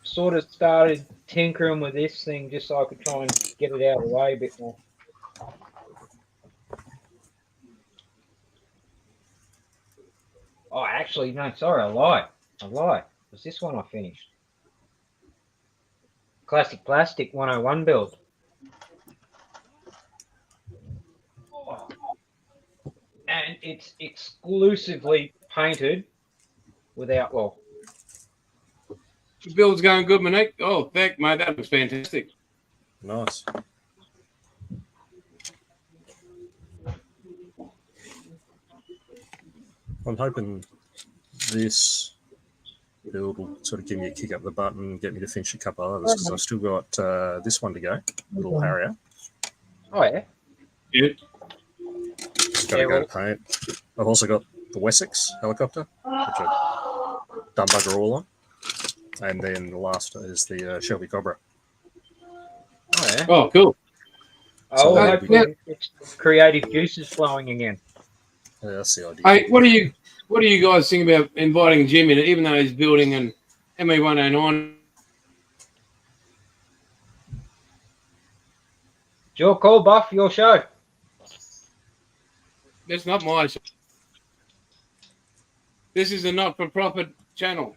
sort of started tinkering with this thing just so I could try and get it out of the way a bit more. Oh, actually, no, sorry, I lied. It was this one I finished. Classic Plastic 101 build. And it's exclusively painted with Outlaw. The build's going good, Monique. Oh, thank mate, that was fantastic. Nice. I'm hoping this build will sort of give me a kick up the butt and get me to finish a couple of others because I've still got this one to go, Little Harrier. Oh, yeah? Yeah. Just got to go to paint. I've also got the Wessex helicopter, which I've done bugger all on. And then the last is the Shelby Cobra. Oh, yeah? Oh, cool. Oh, So hopefully it's creative juices flowing again. Yeah, that's the idea. Hey, what do you guys think about inviting Jim in, even though he's building an ME109? It's your call, Buff, your show. That's not my show. This is a not-for-profit channel.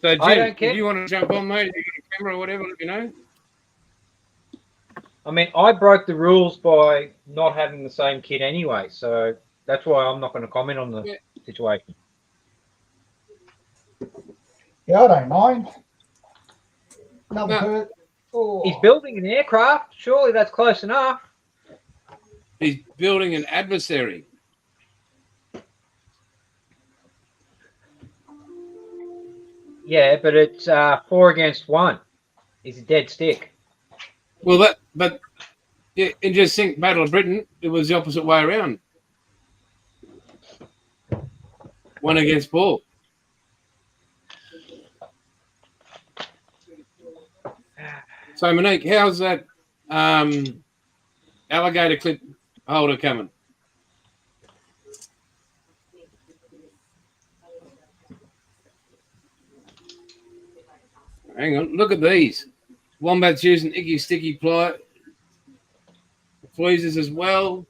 So, I Jim, don't care. if you want to jump on, mate, if you've got a camera or whatever, let me know. I mean, I broke the rules by not having the same kit anyway, so that's why I'm not going to comment on the Yeah. situation. Yeah, I don't mind. Another No. per. Oh. He's building an aircraft. Surely that's close enough. He's building an adversary. Yeah, but it's 4 against 1. He's a dead stick. Well, but yeah, in just think Battle of Britain, it was the opposite way around. 1 against 4. So, Monique, how's that alligator clip holder coming? Hang on, look at these. Wombat's using icky sticky ply tweezers as well.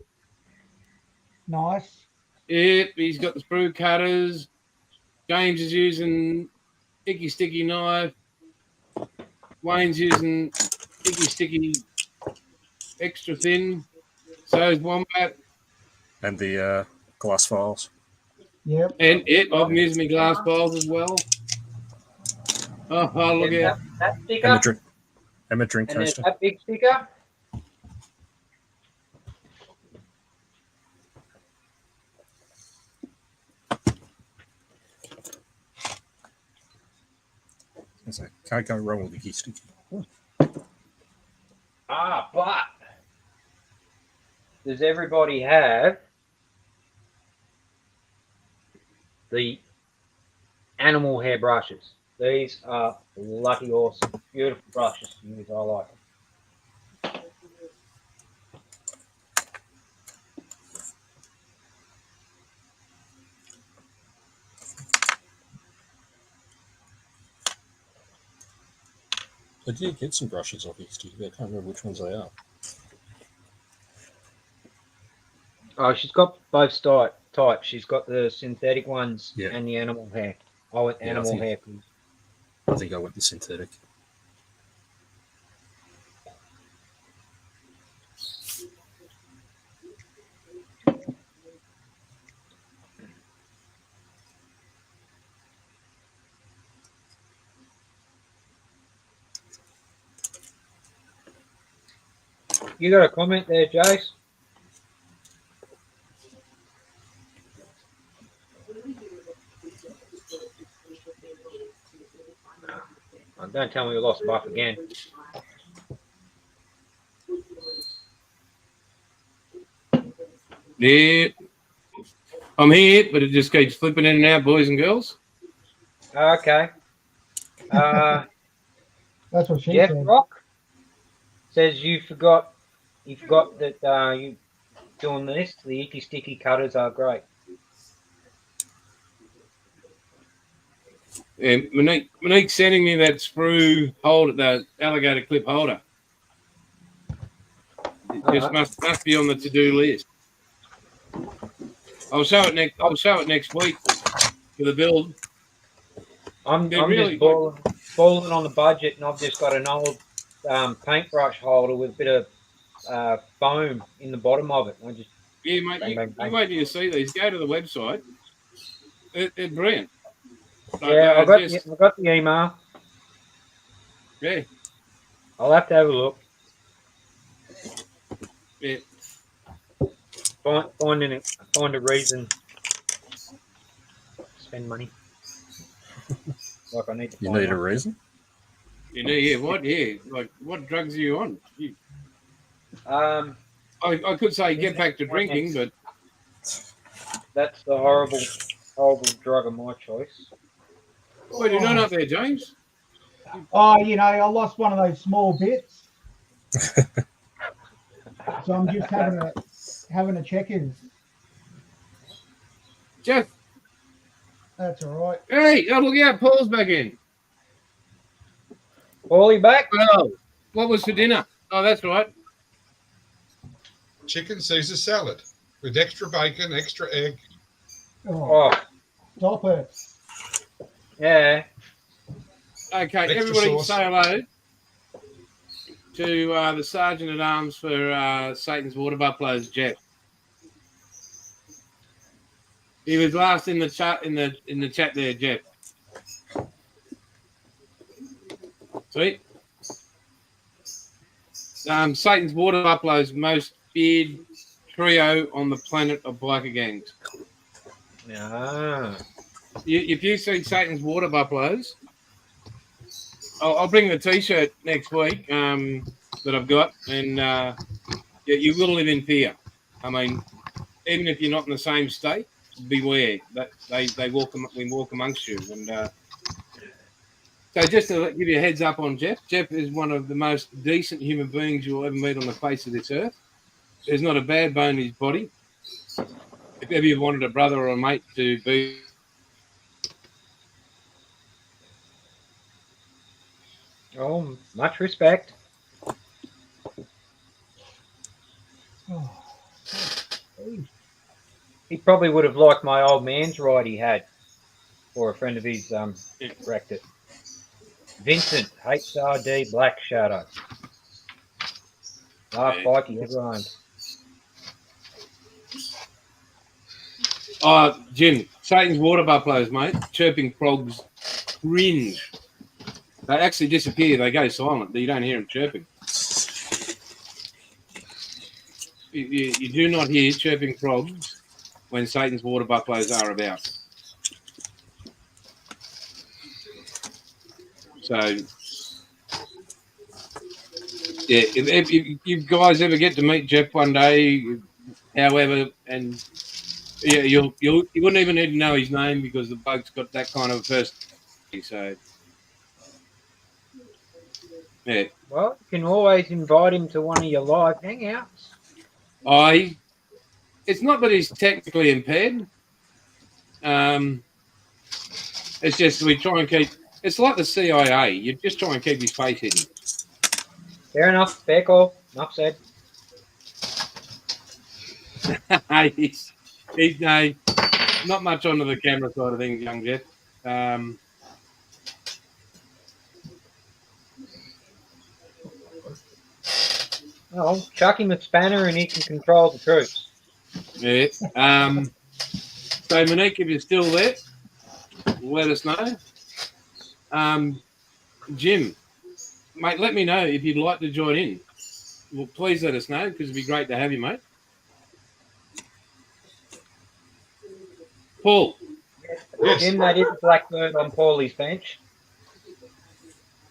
Nice. Yep, he's got the sprue cutters. James is using icky sticky knife. Wayne's using icky sticky extra thin. So is Wombat. And the glass files. Yep. And I'm using my glass files as well. Oh look There's at that sticker. And a drink And there's coaster. that big sticker. So can't go wrong with the sticky. But does everybody have the animal hair brushes? These are bloody awesome. Beautiful brushes to use. I like them. I did get some brushes off Easty. I can't remember which ones they are. Oh, she's got both types. She's got the synthetic ones Yeah. and the animal hair. I went Yeah, I animal think- hair, please. I think I went the synthetic. You got a comment there, Jace? Oh, don't tell me we lost Buff again. yeah. I'm here, but it just keeps flipping in and out, boys and girls. Okay. That's what she Jeff said. Rock says you forgot that you doing this. The icky sticky cutters are great. And Monique's sending me that sprue holder, the alligator clip holder. It just must be on the to-do list. I'll show it next week for the build. I'm really just balling on the budget, and I've just got an old paintbrush holder with a bit of foam in the bottom of it. I just Yeah, mate. Bang, bang, bang. You wait till you see these. Go to the website. They're brilliant. yeah, I I got the email. Yeah, I'll have to have a look. yeah. Find a reason to spend money. Like I need to. You find need a one. reason? You know, yeah. What? Yeah. Like, what drugs are you on? I could say get back to drinking, but That's the horrible drug of my choice. what are you doing up there, James? Oh, I lost one of those small bits. So I'm just having a checkers. Jeff. That's all right. Hey, oh, look out! Paul's back in. Paulie back? Well, what was for dinner? Oh, that's right. Chicken Caesar salad with extra bacon, extra egg. Oh, Oh, stop it. yeah. Okay, Extra everybody sauce. say hello to the Sergeant at Arms for Satan's Water Buffaloes, Jeff. He was last in the chat there, Jeff. Sweet. Satan's Water Buffaloes, most feared trio on the planet of biker gangs. Ah. If you see Satan's Water Buffaloes, I'll bring the T-shirt next week that I've got, and you will live in fear. I mean, even if you're not in the same state, beware that we walk amongst you. And so, just to give you a heads up on Jeff, Jeff is one of the most decent human beings you'll ever meet on the face of this earth. There's not a bad bone in his body. If ever you wanted a brother or a mate to be. Oh, much respect. He probably would have liked my old man's ride he had, or a friend of his wrecked it. Vincent, HRD Black Shadow. Last bike he ever owned. Oh, Jim, Satan's Water Buffaloes, mate. Chirping frogs cringe. They actually disappear. They go silent. You don't hear them chirping. You do not hear chirping frogs when Satan's Water Buffaloes are about. So, yeah, if you guys ever get to meet Jeff one day, however, and yeah, you wouldn't even need to know his name because the bloke's got that kind of a personality. So, yeah. Well, you can always invite him to one of your live hangouts. It's not that he's technically impaired. It's just we try and keep. It's like the CIA. You just try and keep his face hidden. Fair enough. Fair call. Enough said. he's not much onto the camera side of things, young Jeff. Oh, chuck him a spanner and he can control the troops. Yeah. So, Monique, if you're still there, let us know. Jim, mate, let me know if you'd like to join in. Well, please let us know because it'd be great to have you, mate. Paul. Yes. Jim, that is a blackbird on Paulie's bench.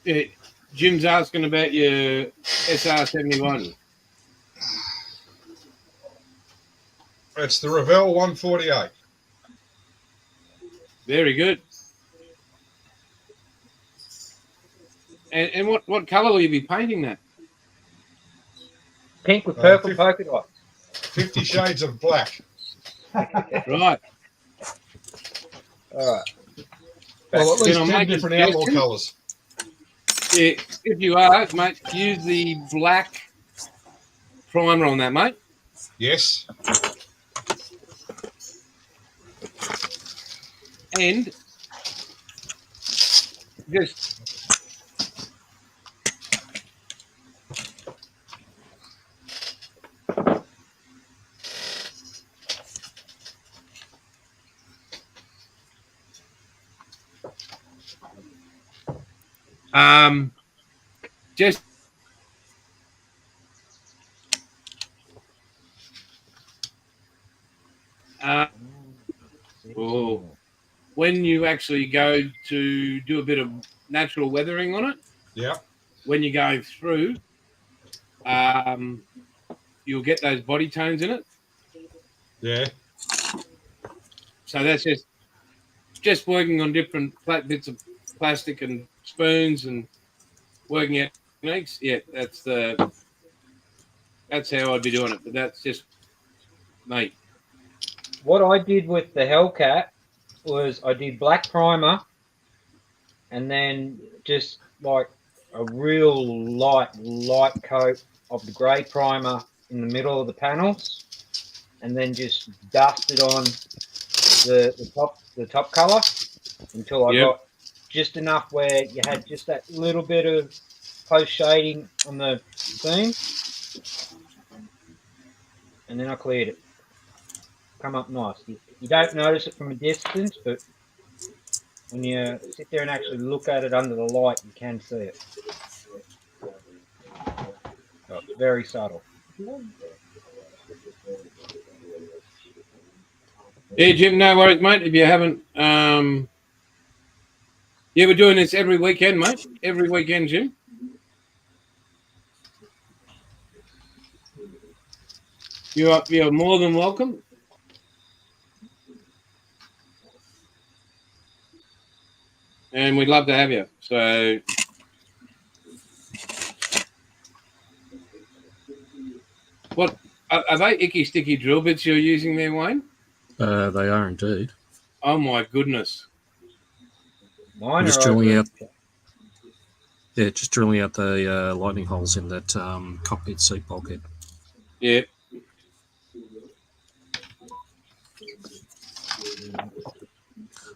Yeah, Jim's asking about your SR71. It's the Revell 148. Very good. And what colour will you be painting that? Pink with purple polka dots. 50 Shades of Black. Right. All right. Well, at least Can I 10 make a different outlaw suggestion? colours. Yeah, if you are, mate, use the black primer on that, mate. Yes. And just just when you actually go to do a bit of natural weathering on it, Yeah. when you're going through, you'll get those body tones in it. Yeah. So that's just working on different bits of plastic and spoons and working out techniques. Yeah, that's how I'd be doing it. But that's just me. What I did with the Hellcat was I did black primer and then just like a real light coat of the grey primer in the middle of the panels and then just dusted on the top colour until I got just enough where you had just that little bit of post shading on the seam, and then I cleared it. Come up nice. You don't notice it from a distance, but when you sit there and actually look at it under the light, you can see it. So it's very subtle. Yeah, Jim, no worries, mate. If you haven't, yeah, we're doing this every weekend, mate. Every weekend, Jim. You're more than welcome. And we'd love to have you. So, what are they icky sticky drill bits you're using there, Wayne? They are indeed. Oh my goodness! Mine Just are drilling over- out. Yeah, just drilling out the lightning holes in that cockpit seat bulkhead. Yeah.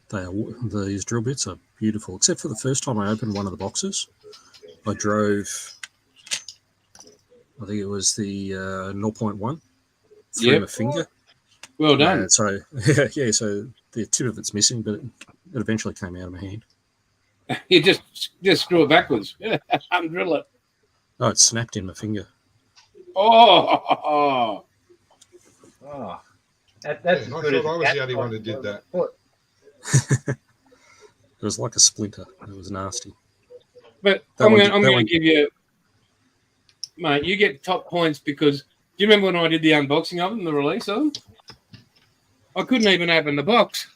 These drill bits are beautiful, except for the first time I opened one of the boxes. I drove, I think it was the 0.1 through Yep. my finger. Well done. So yeah, so the tip of it's missing, but it eventually came out of my hand. You just screw it backwards. Undrill it. Oh, it snapped in my finger. Oh. Oh, that's Yeah, I as thought good as I a was cat the only one who on did the that. foot. It was like a splinter. It was nasty. But That I'm one going did- that to one- give you, mate. You get top points because do you remember when I did the unboxing of them, the release of them? I couldn't even open the box.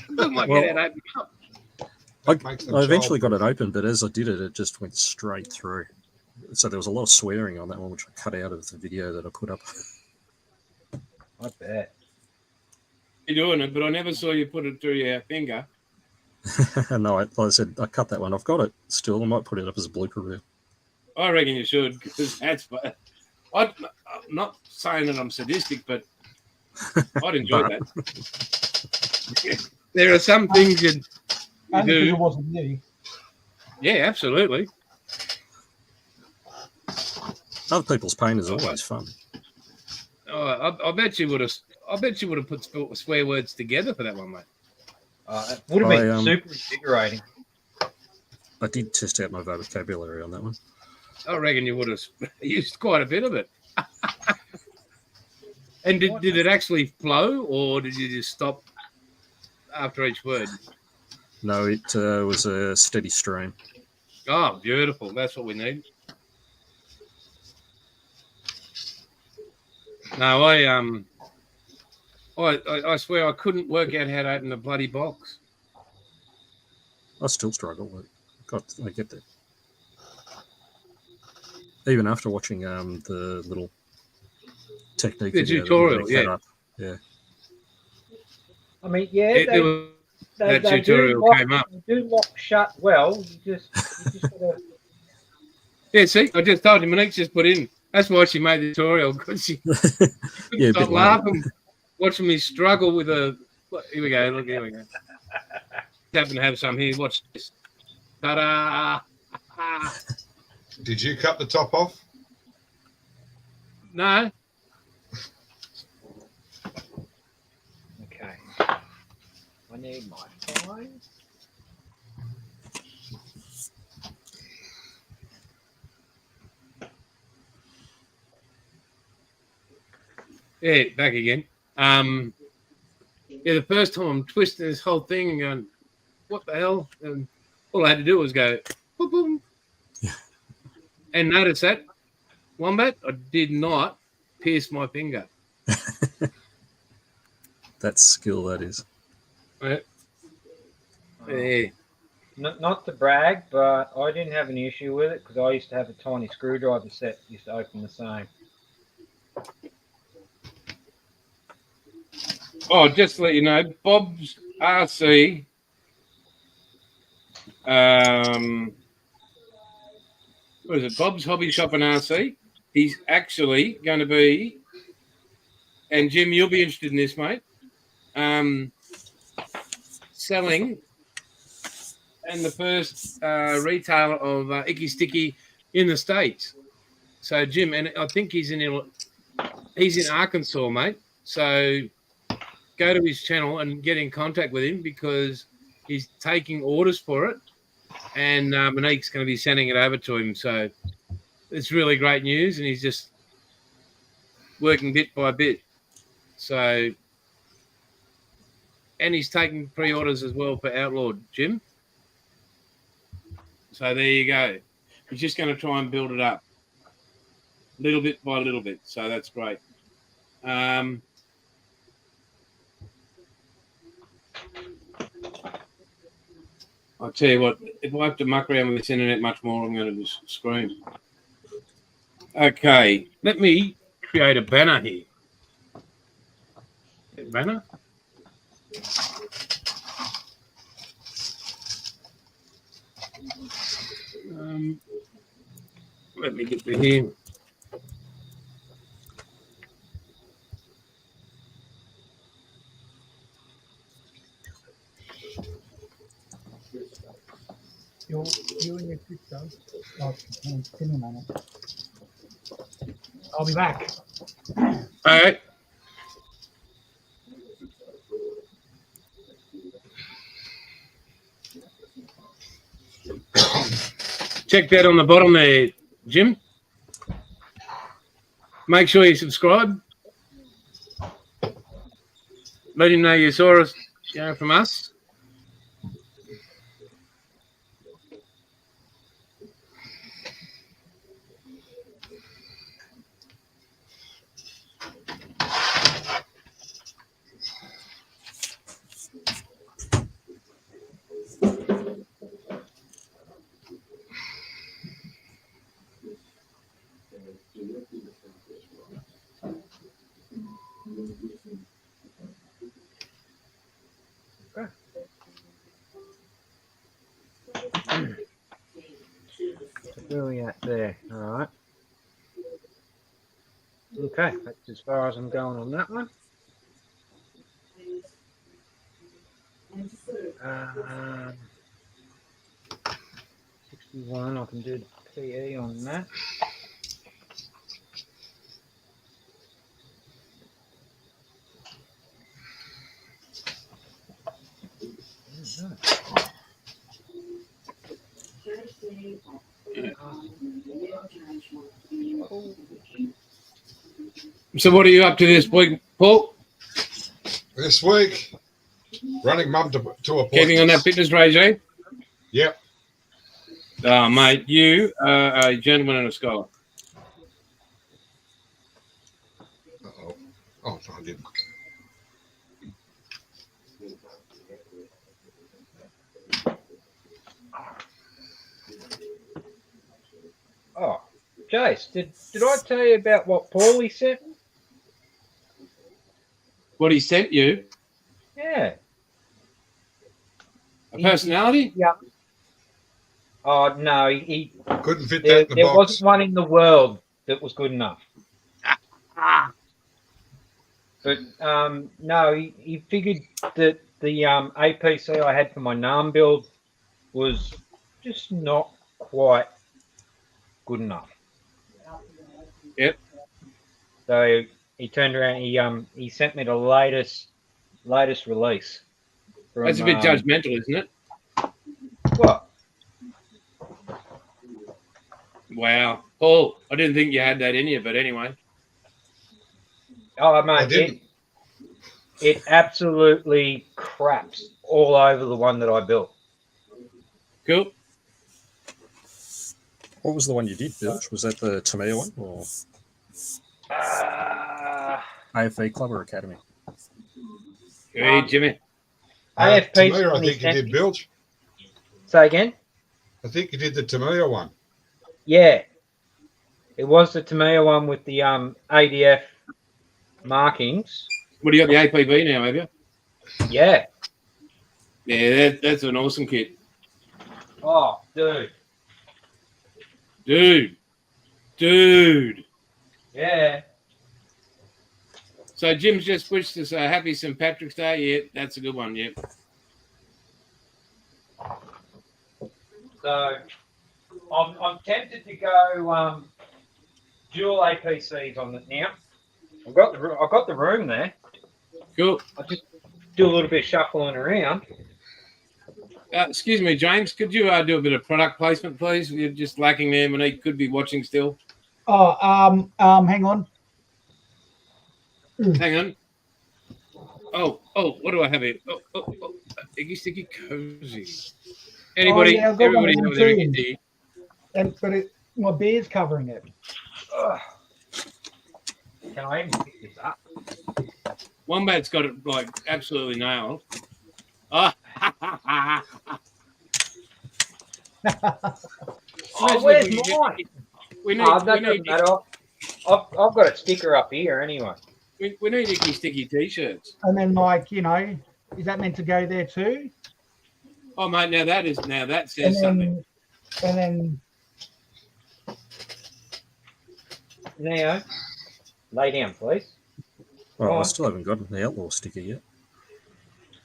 Couldn't get it open up. That makes them I eventually got childproof. it open, but as I did it, it just went straight through. So there was a lot of swearing on that one, which I cut out of the video that I put up. I bet. You're doing it, but I never saw you put it through your finger. No, like I said, I cut that one. I've got it still. I might put it up as a blooper reel. I reckon you should because that's. I'm not saying that I'm sadistic, but I'd enjoy that. There are some things you Only because do. it wasn't you. Yeah, absolutely. Other people's pain is always fun. Oh, I bet you would have. I bet you would have put swear words together for that one, mate. It would have been I, super invigorating. I did test out my vocabulary on that one. I reckon you would have used quite a bit of it. And did it actually flow, or did you just stop after each word? No, it was a steady stream. Oh, beautiful! That's what we need. No, I swear I couldn't work out how to open the bloody box. I still struggle. I get that. Even after watching the little technique The video that tutorial, they cut yeah. up. Yeah. I mean, yeah, That they tutorial do lock, came up. they do lock shut well. You just gotta. Yeah, see, I just told you, Monique just put in. That's why she made the tutorial because she couldn't Yeah, a stop bit laughing, watching me struggle with a. Here we go. Look, here we go. Happen to have some here. Watch this. Ta-da! Did you cut the top off? No, Okay. I need my phone. yeah, back again. Yeah, the first time I'm twisting this whole thing and going, what the hell? And all I had to do was go, boom, boom. Yeah. And notice that, Wombat, I did not pierce my finger. That's skill, that is. Yeah. Yeah. Not to brag, but I didn't have an issue with it because I used to have a tiny screwdriver set used to open the same. Oh, just to let you know, Bob's RC. What is it? Bob's Hobby Shop and RC. He's actually going to be, and Jim, you'll be interested in this, mate. Selling and the first retailer of Icky Sticky in the States. So Jim, and I think he's in Arkansas, mate. So go to his channel and get in contact with him because he's taking orders for it, and Monique's going to be sending it over to him. So it's really great news, and he's just working bit by bit. So, and he's taking pre-orders as well for Outlawed, Jim. So there you go. He's just going to try and build it up little bit by little bit. So that's great. I'll tell you what, if I have to muck around with this internet much more, I'm going to just scream. Okay, let me create a banner here. Banner? Let me get to here. You and your sister. Oh, give me a minute. I'll be back. All right. Check that on the bottom there, Jim. Make sure you subscribe. Let him know you saw us, from us. Where are we at there? All right. Okay, that's as far as I'm going on that one. 61, I can do the PE on that. So what are you up to this week, Paul? This week, running mum to appointments. Keeping on that fitness regime? Yep. Oh, mate, you are a gentleman and a scholar. Uh-oh. Oh, no, I didn't. Oh, Jace, did I tell you about what Paulie sent? What he sent you? Yeah. A personality? Yeah. Oh, no, he Couldn't fit that in the there box. wasn't one in the world that was good enough. But no, he figured that the APC I had for my NARM build was just not quite good enough. Yep. So he turned around. He sent me the latest release. From, That's a bit judgmental, isn't it? What? Wow, Paul, I didn't think you had that in you, but anyway. Oh, I mate, didn't. it absolutely craps all over the one that I built. Cool. What was the one you did, Bilge? Was that the Tamiya one or AFV Club or Academy? Hey, Jimmy. AFP. Tamiya, I think you did, Bilge. Say again? I think you did the Tamiya one. Yeah. It was the Tamiya one with the ADF markings. What do you got the APB now, have you? Yeah. Yeah, that's an awesome kit. Oh, dude. Dude. Yeah. So Jim's just wished us a happy St. Patrick's Day. Yeah, that's a good one, yeah. So I'm tempted to go dual APCs on it now. I've got the room there. Cool. I'll just do a little bit of shuffling around. Excuse me, James. Could you do a bit of product placement, please? You're just lacking there. Monique could be watching still. Oh, hang on. Hang on. Oh, what do I have here? Oh, Iggy Sticky Cozy. Anybody? Yeah, I've got one Everybody of them know their too. Iggy Sticky. But my beard's covering it. Ugh. Can I even pick this up? Wombat's got it like absolutely nailed. Oh, Where's mine? We need. That doesn't matter. I've got a sticker up here anyway. We need Icky Sticky t-shirts. And then, is that meant to go there too? Oh, mate, now that says something. And then. Now, lay down, please. Well, I still haven't got the outlaw sticker yet.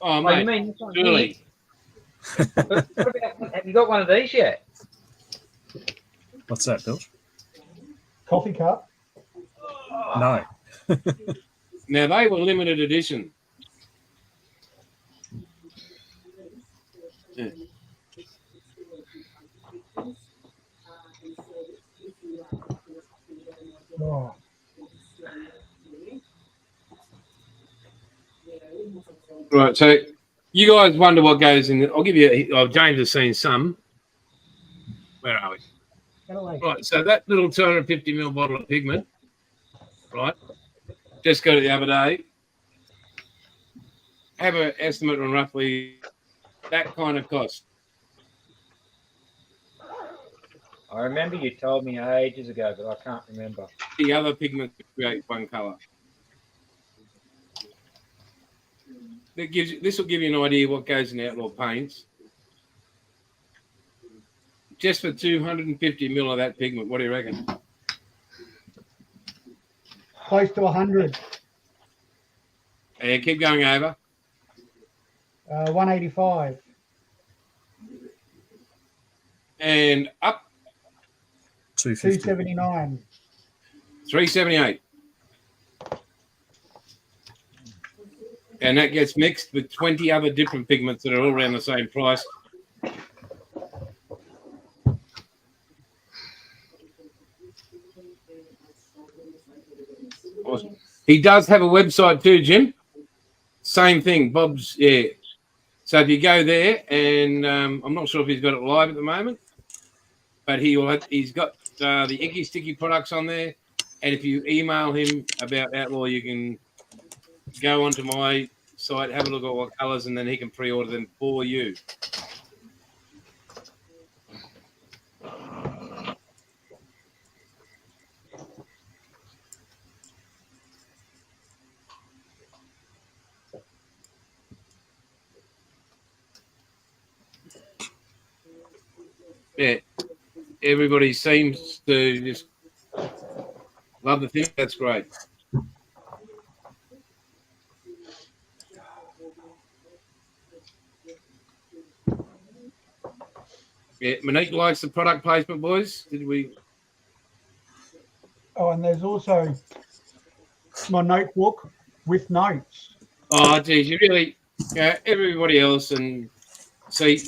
Oh, mate, you mean this one really? What about, have you got one of these yet? What's that, Bill? Coffee cup. No. Now they were limited edition. Yeah. Oh. Right, so you guys wonder what goes in. I'll give you. James has seen some. Where are we? Right, so that little 250ml bottle of pigment, right? Just got it the other day. Have an estimate on roughly that kind of cost. I remember you told me ages ago, but I can't remember. The other pigment to create one colour. This will give you an idea what goes in outlaw paints. Just for 250ml of that pigment, what do you reckon? Close to 100. Yeah, keep going over. 185. And up. 279. 378. And that gets mixed with 20 other different pigments that are all around the same price. Awesome. He does have a website too, Jim. Same thing, Bob's, yeah. So if you go there, and I'm not sure if he's got it live at the moment, but he's got the Icky Sticky products on there. And if you email him about Outlaw, you can go onto my site, have a look at what colours, and then he can pre-order them for you. Yeah, everybody seems to just love the thing. That's great. Yeah, Monique likes the product placement, boys. Did we? Oh, and there's also my notebook with notes. Oh, geez, you really, everybody else, and see,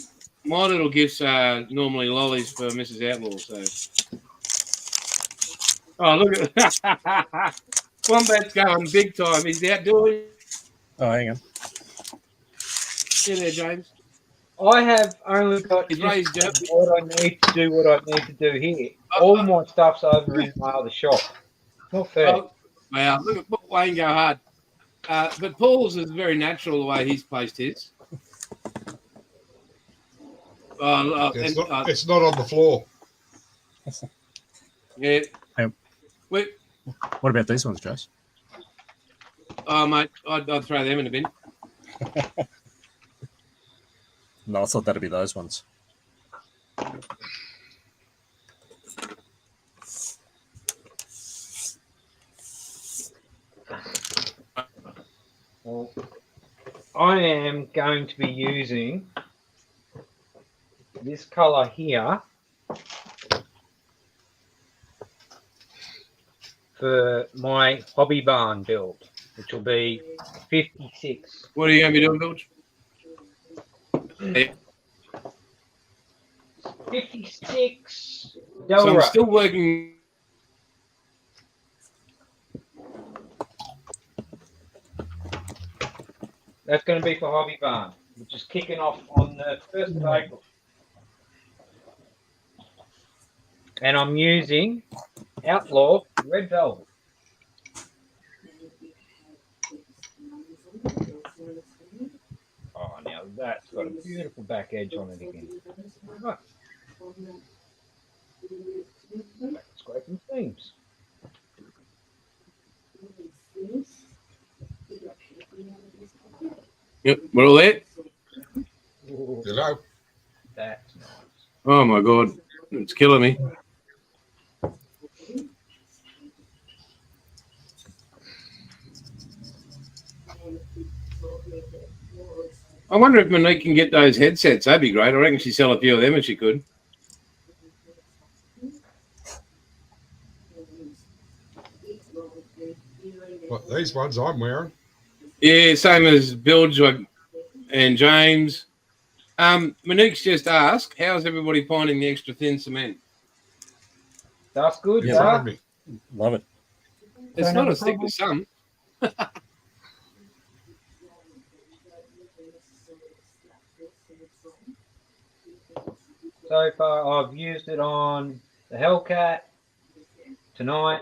my little gifts are normally lollies for Mrs. Outlaw. So, oh, look at that. Wombat's going big time. He's outdoors. Oh, hang on. See there, James. I have only got He's raised up. what I need to do. What I need to do here. All my stuff's over in my other shop. Not fair. Oh, wow, look at Wayne go hard. But Paul's is very natural the way he's placed his. It's not on the floor. Yeah. Hey, Wait. what about these ones, Jace? Oh, mate, I'd throw them in the bin. No, I thought that'd be those ones. Well, I am going to be using this colour here for my hobby barn build, which will be 56. What are you going to be doing, Bilge? 56 So I'm Delra. still working. That's going to be for hobby barn, which is kicking off on the 1st of April. And I'm using Outlaw Red Velvet. Oh, now that's got a beautiful back edge on it again. Right. Back scraping seams. Yep, we're all there. Ooh, Hello. that's nice. Oh my God, it's killing me. I wonder if Monique can get those headsets. That'd be great. I reckon she'd sell a few of them if she could. But these ones I'm wearing. Yeah, same as Bilge and James. Monique's just asked, how's everybody finding the extra thin cement? That's good, In Yeah. front yeah. of me. Love it. It's Don't not have a as thick problem. as some. So far, I've used it on the Hellcat tonight.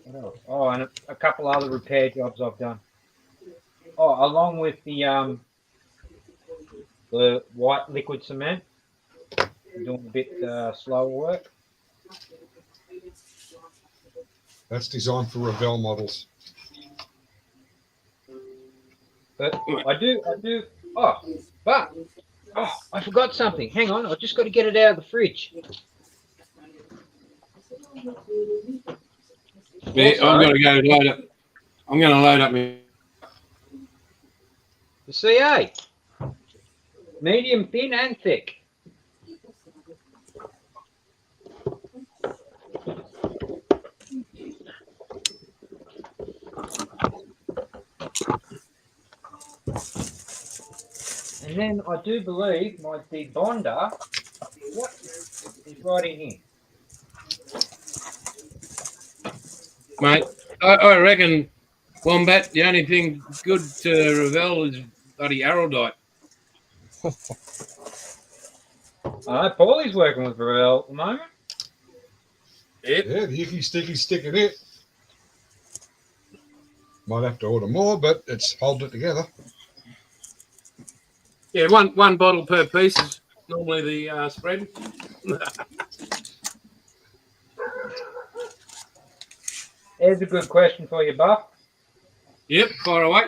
What else? Oh, and a couple other repair jobs I've done. Oh, along with the white liquid cement, doing a bit slower work. That's designed for Revell models. But I do. Oh, but I forgot something. Hang on, I just got to get it out of the fridge. Yeah, Also, I've got to go load up. I'm going to load up my. the CA, medium, thin, and thick. And then I do believe my debonder, what, is right in here. Mate, I reckon, Wombat, the only thing good to Revell is bloody Araldite. I know Paulie's working with Varel at the moment. Yep. Yeah, the icky sticky stick in it. Might have to order more, but it's holding it together. Yeah, one bottle per piece is normally the spread. Here's a good question for you, Buff. Yep, fire away.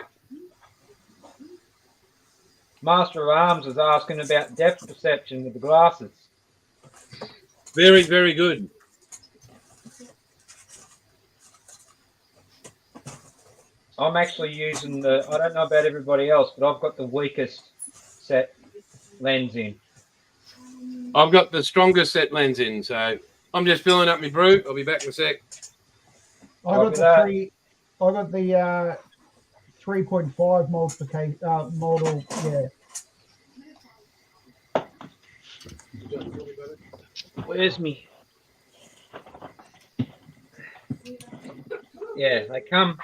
Master of Arms is asking about depth perception with the glasses. Very, very good. I'm actually using the, I don't know about everybody else, but I've got the weakest set lens in. I've got the strongest set lens in, so I'm just filling up my brew. I'll be back in a sec. I got Copy the that. three. I got the 3.5 multiplication model. Yeah. Where's me? Yeah, they come.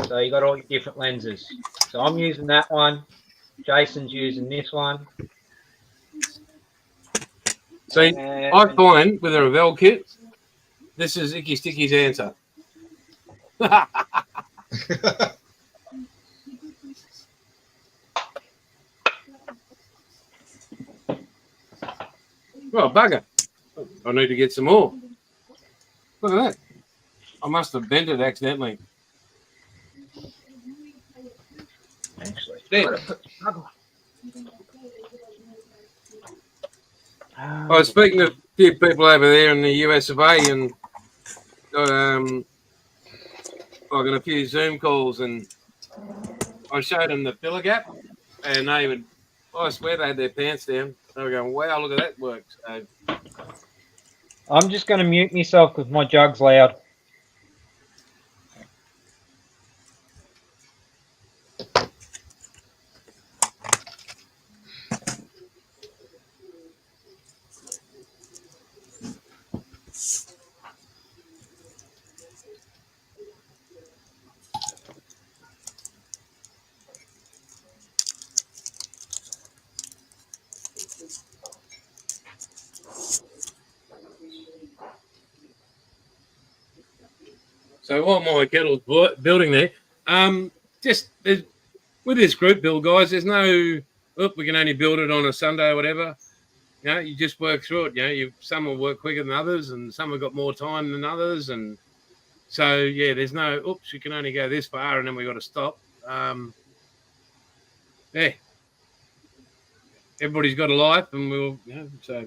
So you got all your different lenses. So I'm using that one. Jason's using this one. See, And I find with a Revell kit, this is Icky Sticky's answer. Well, bugger. I need to get some more. Look at that. I must have bent it accidentally. actually, There. I was speaking to a few people over there in the US of A and got like in a few Zoom calls, and I showed them the filler gap, and they would. I swear they had their pants down. They were going, "Wow, look at that work!" So, I'm just going to mute myself because my jug's loud. so what my kettle's building there, just with this group build, guys, there's no, we can only build it on a Sunday or whatever. You know, you just work through it. You know, some will work quicker than others, and some have got more time than others, and so yeah, there's no, you can only go this far, and then we got to stop. Yeah, everybody's got a life, and we'll, you know, so.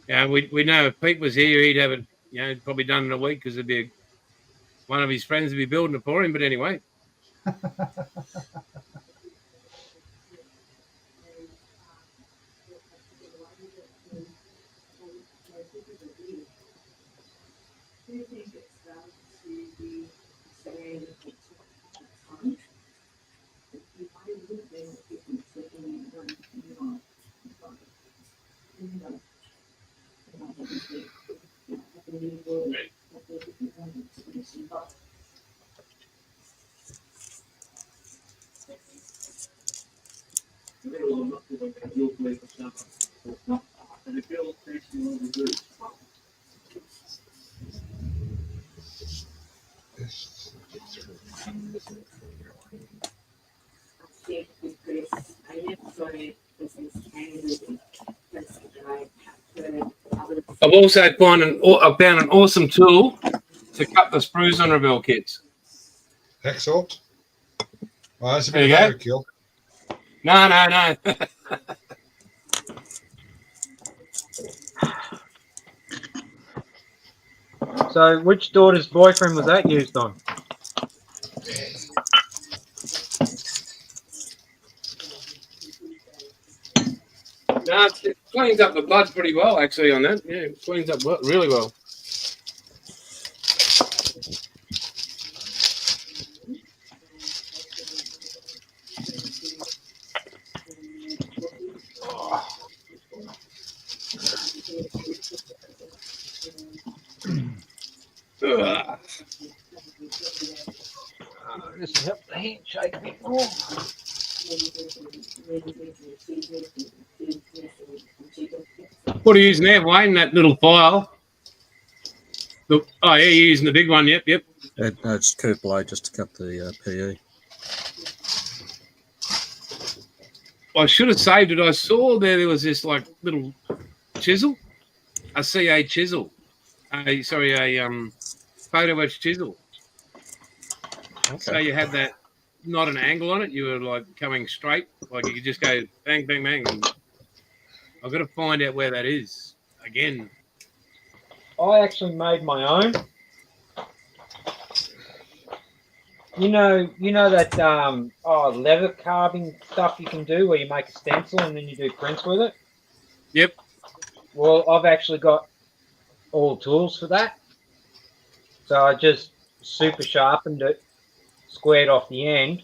Yeah, we know if Pete was here, he'd have it, you know, probably done in a week because it'd be one of his friends would be building it for him. But anyway. I've also found an awesome tool to cut the sprues on Rebel kits. Hacksaw. Oh, that's a There bit you of go. overkill. No. So, which daughter's boyfriend was that used on? No, it cleans up the blood pretty well, actually, on that. Yeah, it cleans up really well. Just help the handshake a bit more. What are you using there, Wayne? That little file? Oh, yeah, you're using the big one. Yep. No, it's curved blade just to cut the PE. I should have saved it. I saw there was this like little chisel, a CA chisel. A photo etch chisel. Okay. So you had that, not an angle on it. You were like coming straight, like you could just go bang, bang, bang. And I've got to find out where that is again. I actually made my own. You know that leather carving stuff you can do where you make a stencil and then you do prints with it? Yep. Well, I've actually got all tools for that. So I just super sharpened it, squared off the end,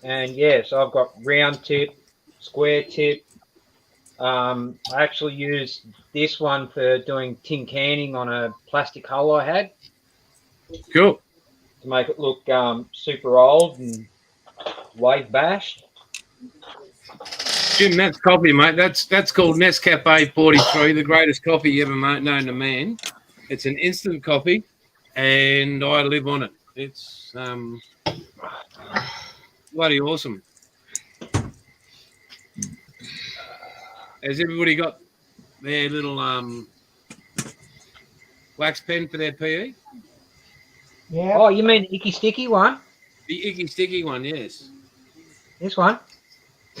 and yeah, so I've got round tip, square tip. I actually used this one for doing tin canning on a plastic hull I had. Cool. To make it look super old and wave bashed. Jim, that's coffee, mate. That's called Nescafe 43, the greatest coffee you ever known to man. It's an instant coffee, and I live on it. It's bloody awesome. Has everybody got their little wax pen for their PE? Yeah. Oh, you mean the icky sticky one? The icky sticky one, yes. This one?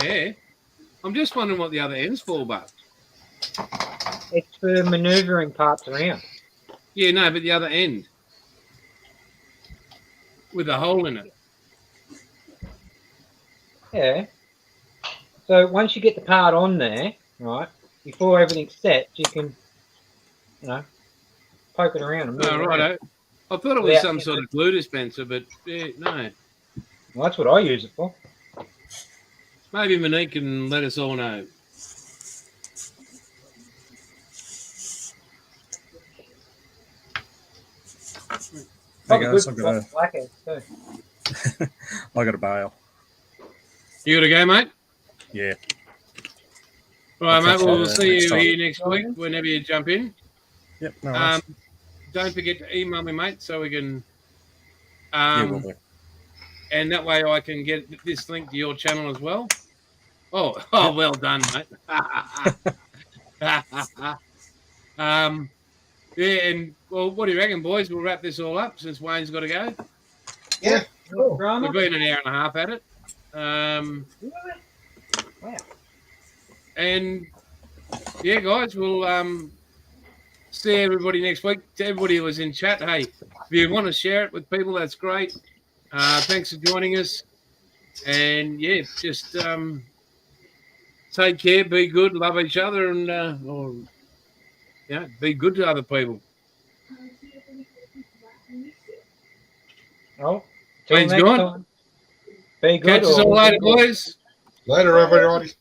Yeah. I'm just wondering what the other end's for, but. It's for manoeuvring parts around. Yeah, no, but the other end. With a hole in it. Yeah. So once you get the part on there, right, before everything's set, you can, poke it around and move Oh, it around. righto. I thought it was some sort of glue dispenser, but yeah, no. Well, that's what I use it for. Maybe Monique can let us all know. Hey Probably guys, good I've for got a, blackheads too. I got a bail. You got to go, mate? Yeah. All right, I'll mate. catch Well, you we'll see next you time. here next week whenever you jump in. Yep. No worries. Don't forget to email me, mate, so we can. Yeah, will do. And that way I can get this link to your channel as well. Oh, well done, mate. Yeah, and well, what do you reckon, boys? We'll wrap this all up since Wayne's got to go. Yeah. Cool. Drama. We've been an hour and a half at it. Wow. And yeah, guys, we'll see everybody next week. To everybody who was in chat, hey, if you want to share it with people, that's great. Thanks for joining us. And yeah, just take care, be good, love each other, and be good to other people. Oh, till Wayne's next gone. time. Be good. Catch us all later, boys. Later, everybody.